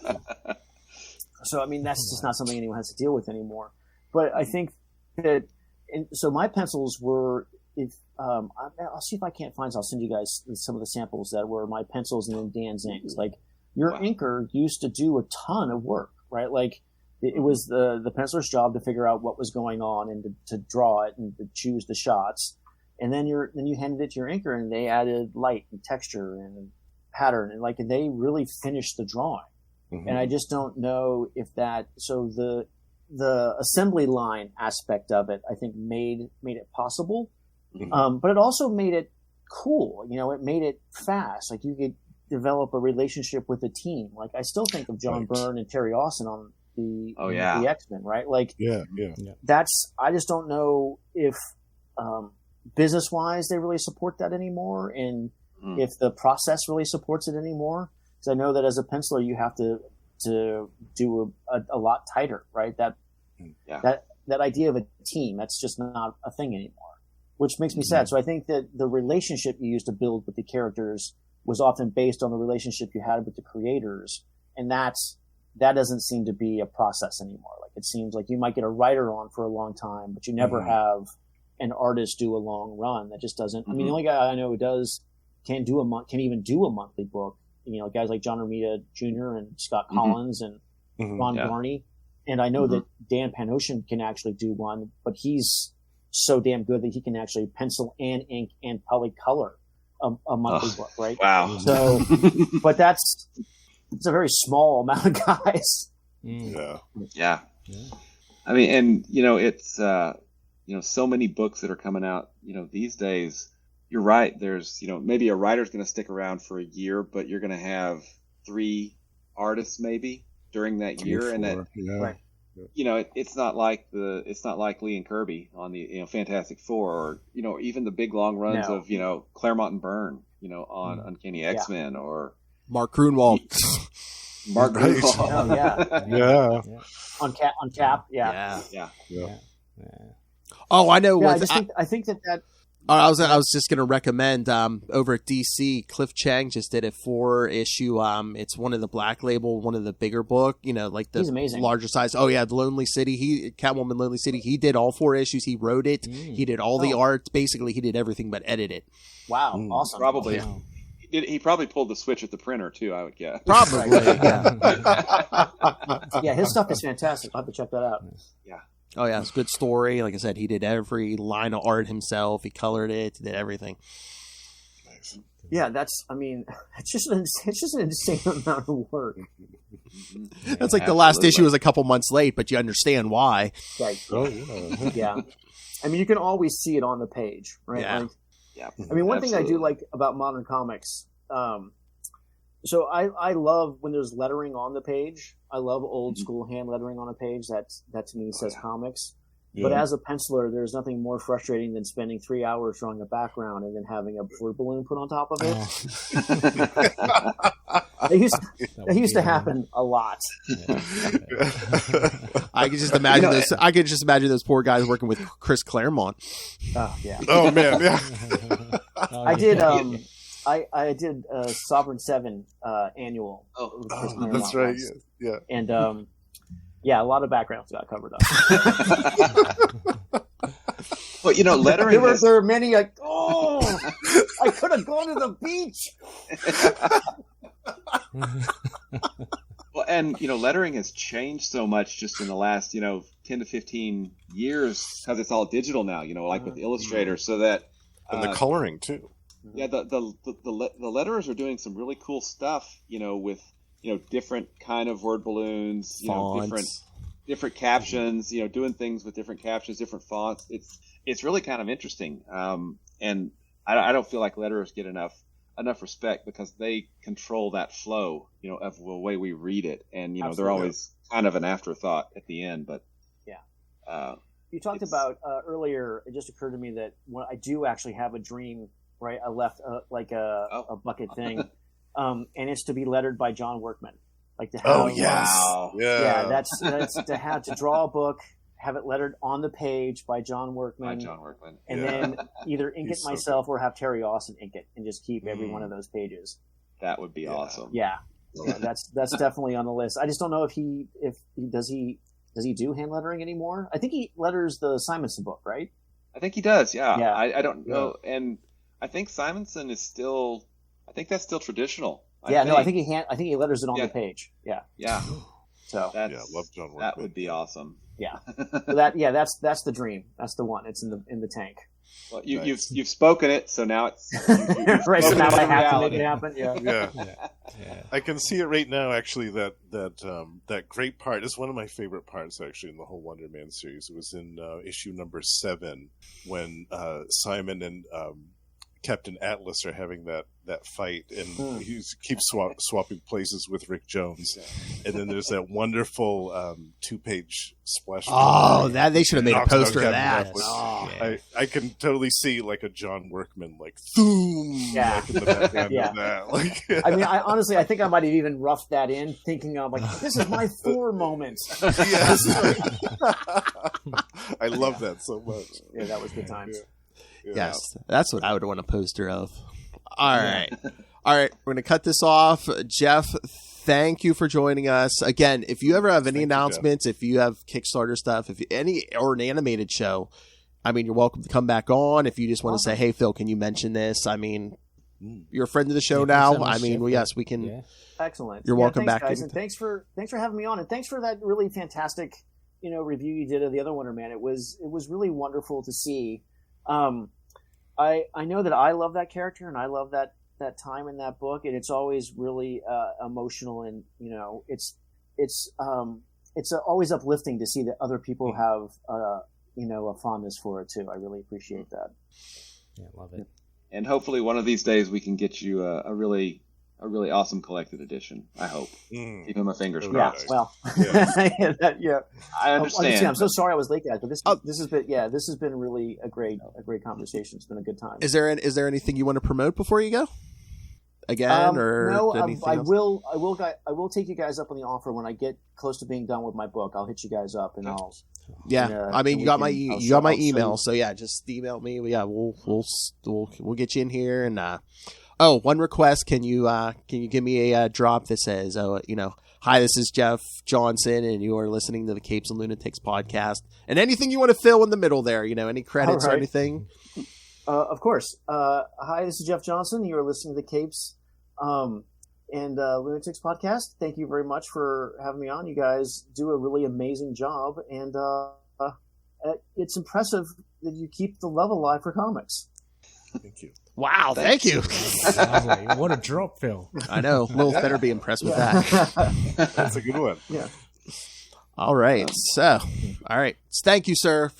So, I mean, that's just not something anyone has to deal with anymore. But I think that, so my pencils were. I'll see if I can't find. I'll send you guys some of the samples that were my pencils and then Dan's inks. Like your inker used to do a ton of work, right? Like it was the penciler's job to figure out what was going on and to draw it and to choose the shots. And then you handed it to your inker and they added light and texture and pattern and they really finished the drawing. Mm-hmm. And I just don't know if that. So the assembly line aspect of it, I think made it possible. Mm-hmm. But it also made it cool. It made it fast. Like you could develop a relationship with the team. Like I still think of John Byrne and Terry Austin on the X-Men, right? Like that's. I just don't know if business-wise they really support that anymore, and if the process really supports it anymore. Because I know that as a penciler, you have to do a lot tighter, right? That idea of a team, that's just not a thing anymore. Which makes me sad. So I think that the relationship you used to build with the characters was often based on the relationship you had with the creators. And that doesn't seem to be a process anymore. Like it seems like you might get a writer on for a long time, but you never have an artist do a long run. That just doesn't. I mean, the only guy I know who can even do a monthly book, guys like John Romita Jr. and Scott Collins and Ron Garney. And I know that Dan Panosian can actually do one, but he's so damn good that he can actually pencil and ink and probably color a monthly book, right? Wow. So, but it's a very small amount of guys. Yeah. I mean, and it's so many books that are coming out. These days, you're right. There's maybe a writer's going to stick around for a year, but you're going to have 3 artists maybe during that year, and that. Right. It's not like Lee and Kirby on the Fantastic Four, or even the big long runs of Claremont and Byrne, on Uncanny X-Men or Mark Grunwald. Grunwald. On Cap. Oh, I know. Yeah, I think that. I was just going to recommend over at DC, Cliff Chang just did a 4-issue. It's one of the Black Label, one of the bigger book. Like the He's amazing. larger size. Oh yeah, the Lonely City. Catwoman, Lonely City. He did all 4 issues. He wrote it. He did all the art. Basically, he did everything but edit it. Wow, awesome. Probably. Yeah. He probably pulled the switch at the printer too, I would guess. Probably. Yeah, his stuff is fantastic. I'll have to check that out. Yeah. Oh yeah, it's a good story. Like I said, he did every line of art himself. He colored it. Did everything. Nice. Yeah, it's just an insane amount of work. That's like the last issue was a couple months late, but you understand why. Right. Oh yeah. Yeah. I mean, you can always see it on the page, right? Yeah. Like, Yeah. I mean, one thing I do Absolutely. like about modern comics, so I love when there's lettering on the page. I love old school hand lettering on a page. That to me says comics. But as a penciler, there's nothing more frustrating than spending 3 hours drawing a background and then having a word balloon put on top of it. It used to happen a lot. I could just imagine those. I could just imagine those poor guys working with Chris Claremont. Oh yeah. Oh man, yeah. I did. I did Sovereign 7 annual. with Chris Claremont That's right. once. Yeah. And yeah, a lot of backgrounds got covered up. Well, lettering. There were many like, I could have gone to the beach. Well, and lettering has changed so much just in the last 10 to 15 years because it's all digital now. Like with Illustrator, so that And the coloring too. yeah, the letterers are doing some really cool stuff. With different kind of word balloons, Fonts. different captions, doing things with different captions, different fonts. It's really kind of interesting. And I don't feel like letterers get enough respect because they control that flow, of the way we read it. And, they're Absolutely. always kind of an afterthought at the end, but Yeah. You talked about earlier, it just occurred to me that when I do actually have a dream, right? I left a bucket thing. And it's to be lettered by John Workman. Like to have Wow. Yeah. that's to draw a book, have it lettered on the page by John Workman, and then either ink it He's so myself or have Terry Austin ink it and just keep every one of those pages. That would be awesome. Yeah, that's definitely on the list. I just don't know if he does do hand lettering anymore. I think he letters the Simonson book, right? I think he does. Yeah. Yeah. I don't know. And I think Simonson is still, I think that's still traditional. I think he letters it on the page. Yeah. Yeah. So Love John Workman. that would be awesome. yeah, that's the dream. That's the one. It's in the tank. Well, you've spoken it, so now it's Right. So now I have to reality. make it happen. Yeah. Yeah. I can see it right now. Actually, that great part is one of my favorite parts. Actually, in the whole Wonder Man series, it was in issue number 7 when Simon and Captain Atlas are having that fight, and he keeps swapping places with Rick Jones, and then there's that wonderful 2-page splash. Oh, that they should have made a Knocks down poster of Captain that. Atlas. Oh. I can totally see like a John Workman like thoom, like in the background of that. Like, I mean, I think I might have even roughed that in, thinking of like, this is my Thor moment. yes. I love that so much. Yeah, that was good times. Yeah. Yes, that's what I would want a poster of. All right. We're going to cut this off. Jeff, thank you for joining us. Again, if you ever have any announcements, if you have Kickstarter stuff, or an animated show, I mean, you're welcome to come back on. If you just want to say, hey, Phil, can you mention this? I mean, you're a friend of the show now. I mean, yes, we can. Yeah. Excellent. You're welcome thanks, back. guys, and thanks for having me on, and thanks for that really fantastic, review you did of the other Wonder Man. It was really wonderful to see. I know that I love that character, and I love that time in that book, and it's always really emotional, and it's always uplifting to see that other people have a fondness for it too. I really appreciate that. Yeah, love it. And hopefully one of these days we can get you a really awesome collected edition. I hope. Keeping my fingers crossed. Well, I understand. I'm so sorry I was late, guys, but this has been really a great conversation. It's been a good time. Is there anything you want to promote before you go? again, or no? anything I else? will take you guys up on the offer when I get close to being done with my book. I'll hit you guys up and I'll. Yeah, and, I mean, and you got we my can- I'll you show- got my I'll show email, you. so yeah, just email me. Yeah, we'll get you in here. And oh, one request: can you give me a drop that says, hi, this is Jeff Johnson, and you are listening to the Capes and Lunatics podcast, and anything you want to fill in the middle there, any credits All or right. anything. Of course. Hi, this is Jeff Johnson. You are listening to the Capes and Lunatics podcast. Thank you very much for having me on. You guys do a really amazing job, and it's impressive that you keep the love alive for comics. Thank you. Wow, thank you. Lovely. What a drop, Phil. I know. Will better be impressed with that. That's a good one. Yeah. All right. So, all right. Thank you, sir.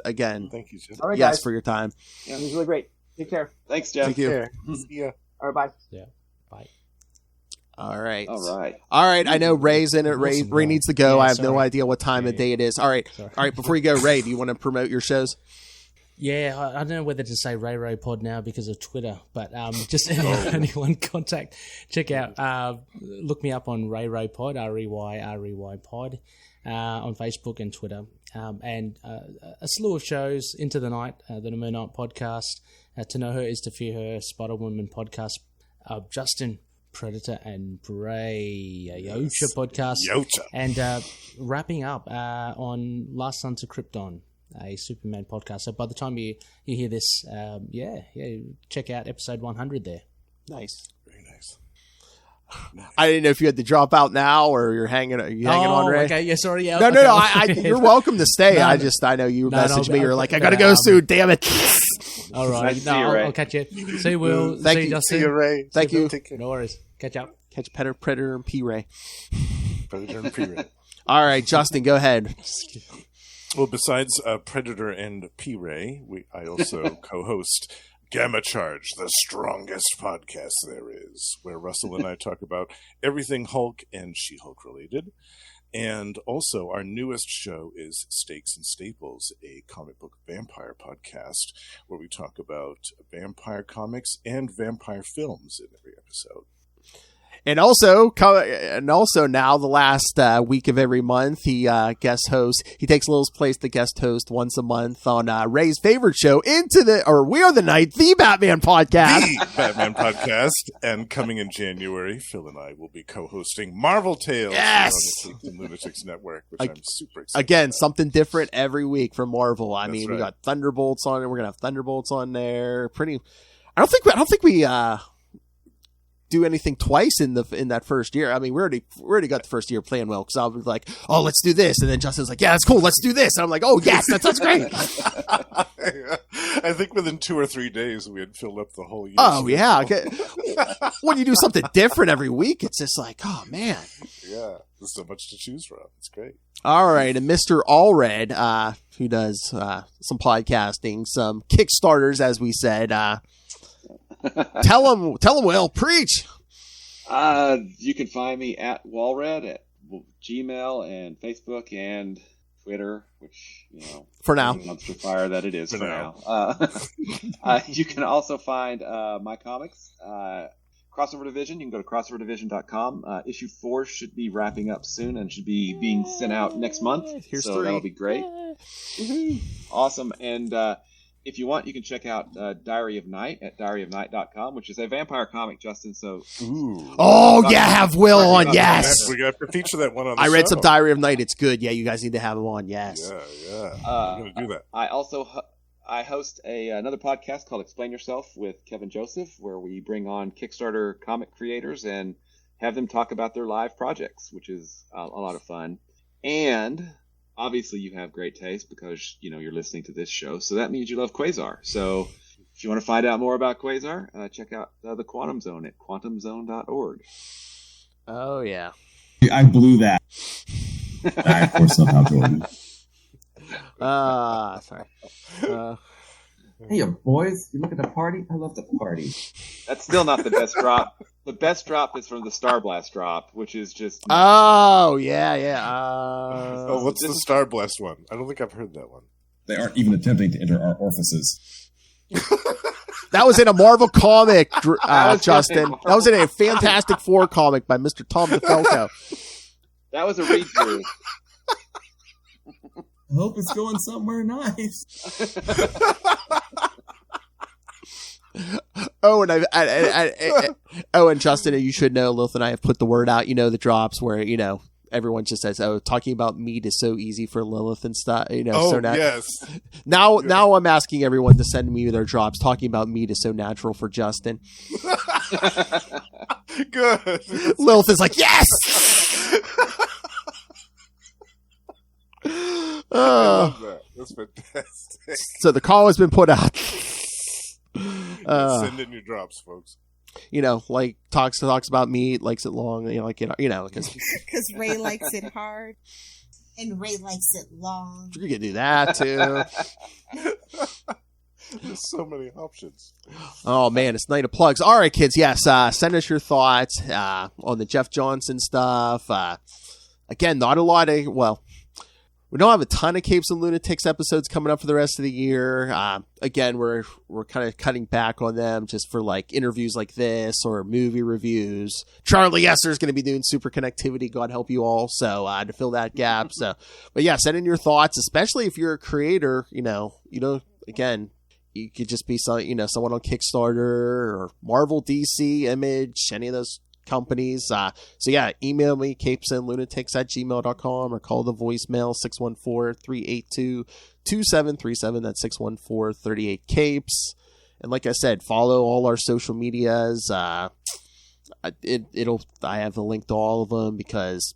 Again. Thank you, Jeff. All right, Yes, guys. for your time. It was really great. Take care. Thanks, Jeff. Thank you. Yeah. See ya. All right, bye. Yeah. Bye. All right. All right. All right. I know Ray's in it. Ray Awesome. needs to go. Yeah, I have no sorry. idea what time of Yeah. day it is. All right. Sorry. All right. Before you go, Ray, do you want to promote your shows? Yeah, I don't know whether to say Ray Pod now because of Twitter, but just anyone check out, look me up on Ray Pod, REY Pod, on Facebook and Twitter, and a slew of shows, Into the Night, the No Night podcast, To Know Her Is to Fear Her, Spider Woman podcast, Justin, Predator and Prey, Yosha podcast, Yota. and wrapping up on Last Son to Krypton, a Superman podcast. So by the time you hear this, check out episode 100 there. Nice. Very nice. I didn't know if you had to drop out now or you're hanging on, Ray. Okay, yeah, sorry. Yeah, No, okay. you're welcome to stay. No, I know you no, messaged me. You're I'll- like, I gotta go soon. Damn it. All right. Nice to see No, you, I'll, Ray. I'll catch you. See you, Will. Thank see you. Justin. See you, Ray. Thank you. Take care. No worries. Catch up. Catch Predator and P Ray. Predator and Predator. All right, Justin, go ahead. Well, besides Predator and P-Ray, I also co-host Gamma Charge, the strongest podcast there is, where Russell and I talk about everything Hulk and She-Hulk related. And also, our newest show is Stakes and Staples, a comic book vampire podcast, where we talk about vampire comics and vampire films in every episode. And also now the last week of every month, he guest hosts. He takes Lil's place to guest host once a month on Ray's favorite show, We Are the Night, the Batman podcast. The Batman podcast. And coming in January, Phil and I will be co-hosting Marvel Tales Yes! on the Capes and Lunatics Network, which I'm super excited Again, about. something different every week from Marvel. I That's mean, we right. got Thunderbolts on it. We're gonna have Thunderbolts on there. I don't think we do anything twice in that first year. I mean, we already got the first year playing well, because I was like, oh, let's do this, and then Justin's like, yeah, that's cool, let's do this, and I'm like, oh yes, that sounds great. I think within 2 or 3 days we had filled up the whole year. Oh yeah, okay. When you do something different every week, it's just like, oh man. Yeah, there's so much to choose from. It's great. All right, and Mr. Allred, who does some podcasting, some Kickstarters, as we said. Tell him, Will, preach. You can find me at Walred at Gmail and Facebook and Twitter, which, For now. dumpster fire that it is For for now. now. You can also find my comics, Crossover Division. You can go to crossoverdivision.com. Issue 4 should be wrapping up soon and should be being sent out next month. Here's so 3. that'll be great. Awesome. And if you want, you can check out Diary of Night at diaryofnight.com, which is a vampire comic, Justin. So Ooh. Oh yeah, have Will on, yes. We have to feature that one on the I read show. some Diary of Night. It's good. Yeah, you guys need to have him on. Yes. Yeah. We're going to do that. I also I host another podcast called Explain Yourself with Kevin Joseph, where we bring on Kickstarter comic creators and have them talk about their live projects, which is a lot of fun. And obviously you have great taste because, you're listening to this show. So that means you love Quasar. So if you want to find out more about Quasar, check out the Quantum Zone at quantumzone.org. Oh yeah. I blew that. I, of course, love how Jordan. Sorry. Hey, boys, you look at the party? I love the party. That's still not the best drop. The best drop is from the Star Blast drop, which is just... Oh yeah. What's the Star Blast one? I don't think I've heard that one. They aren't even attempting to enter our orifices. That was in a Marvel comic, Justin. good. That was in a Fantastic Four comic by Mr. Tom DeFalco. That was a read-through. I hope it's going somewhere nice. And Justin, you should know, Lilith and I have put the word out. The drops where everyone just says, "Oh, talking about meat is so easy for Lilith and stuff." Yes. Now I'm asking everyone to send me their drops. Talking about meat is so natural for Justin. Good. Lilith is like, yes. I love that. That's fantastic. So the call has been put out. Send in your drops, folks. Like talks about meat, likes it long. Because Because Ray likes it hard, and Ray likes it long. you can do that too. There's so many options. Oh man, it's night of plugs. All right, kids. Yes, send us your thoughts on the Jeff Johnson stuff. Again, not a lot of we don't have a ton of Capes and Lunatics episodes coming up for the rest of the year. Again, we're kind of cutting back on them just for like interviews like this or movie reviews. Charlie Esser's going to be doing Super Connectivity, God help you all. So to fill that gap. But yeah, send in your thoughts, especially if you're a creator. Again, you could just be someone on Kickstarter or Marvel, DC, Image, any of those companies. So yeah, email me CapesandLunatics@gmail.com or call the voicemail 614-382-2737. That's 614-38-CAPES. And like I said, follow all our social medias. I have a link to all of them because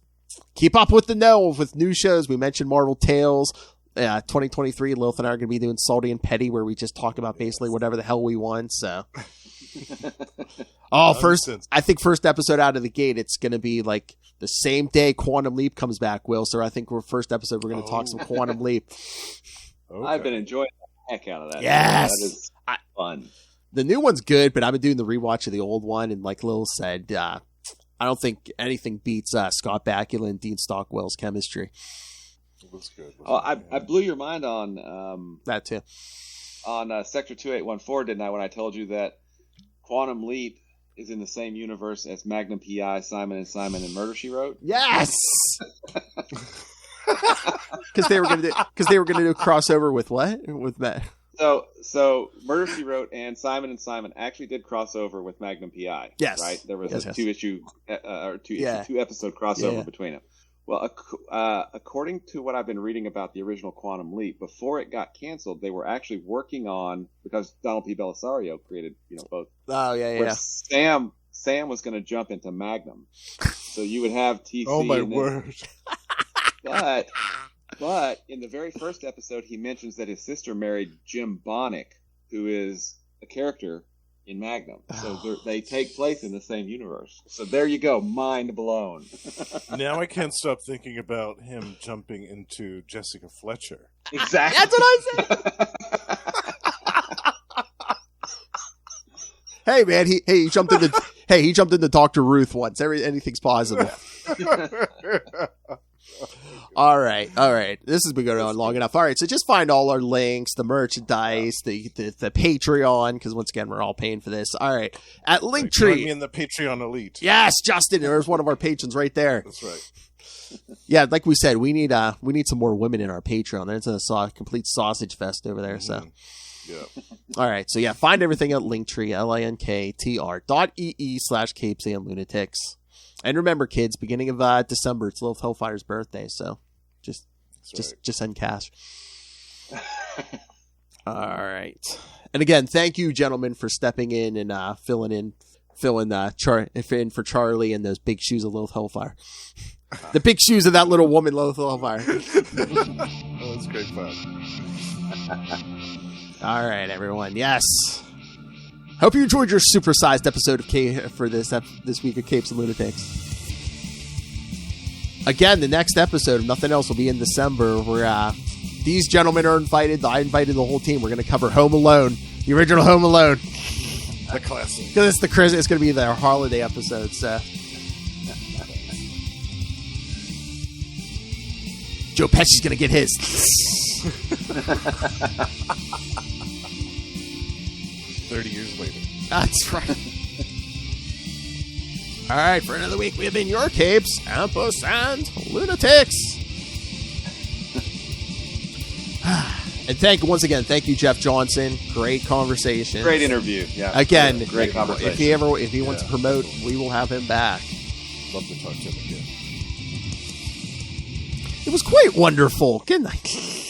keep up with the know with new shows. We mentioned Marvel Tales. 2023, Lilith and I are going to be doing Salty and Petty, where we just talk about basically whatever the hell we want. So, I think first episode out of the gate, it's going to be like the same day Quantum Leap comes back, Will. So I think first episode we're going to talk some Quantum Leap. Okay. I've been enjoying the heck out of that. Yes, that is fun. The new one's good, but I've been doing the rewatch of the old one, and like Lil said, I don't think anything beats Scott Bakula and Dean Stockwell's chemistry. Was good. I blew your mind on that too. On Sector 2814, didn't I? When I told you that Quantum Leap is in the same universe as Magnum PI, Simon and Simon, and Murder She Wrote. Yes. Because they were going to do a crossover with what? With that. So Murder She Wrote and Simon actually did crossover with Magnum PI. Yes. Right. There was a two episode crossover between them. Well, according to what I've been reading about the original Quantum Leap, before it got canceled, they were actually working on, because Donald P. Belisario created, both. Oh yeah. Sam was going to jump into Magnum, so you would have TC. Oh my word! But in the very first episode, he mentions that his sister married Jim Bonnick, who is a character in Magnum. So they take place in the same universe. So there you go. Mind blown. Now I can't stop thinking about him jumping into Jessica Fletcher. Exactly. That's what I said. Hey man, he jumped into Dr. Ruth once. Anything's possible. All right. This has been going on long enough. All right, so just find all our links, the merchandise, the Patreon, because once again we're all paying for this. All right, at Linktree. Join me in the Patreon elite. Yes, Justin. There's one of our patrons right there. That's right. Yeah, like we said, we need some more women in our Patreon. There's a complete sausage fest over there. So. Yeah. All right, so yeah, find everything at Linktree, linktr.ee/CapesandLunatics. And remember, kids, beginning of December, it's Lilith Hellfire's birthday, so just send cash. All right. And again, thank you, gentlemen, for stepping in and filling in for Charlie and those big shoes of Lilith Hellfire. The big shoes of that little woman, Lilith Hellfire. Oh, that's great fun. All right, everyone. Yes. Hope you enjoyed your supersized episode of for this week of Capes and Lunatics. Again, the next episode, if nothing else, will be in December. Where these gentlemen are invited. I invited the whole team. We're going to cover Home Alone, the original Home Alone, the classic. Because it's going to be their holiday episode. So, Joe Pesci's going to get his. 30 years later. That's right. All right, for another week, we have been your Capes, Campus, and Lunatics. And thank you, Jeff Johnson. Great conversation. Great interview. Yeah. Again, great conversation. If he wants to promote, we will have him back. Love to talk to him again. It was quite wonderful. Good night.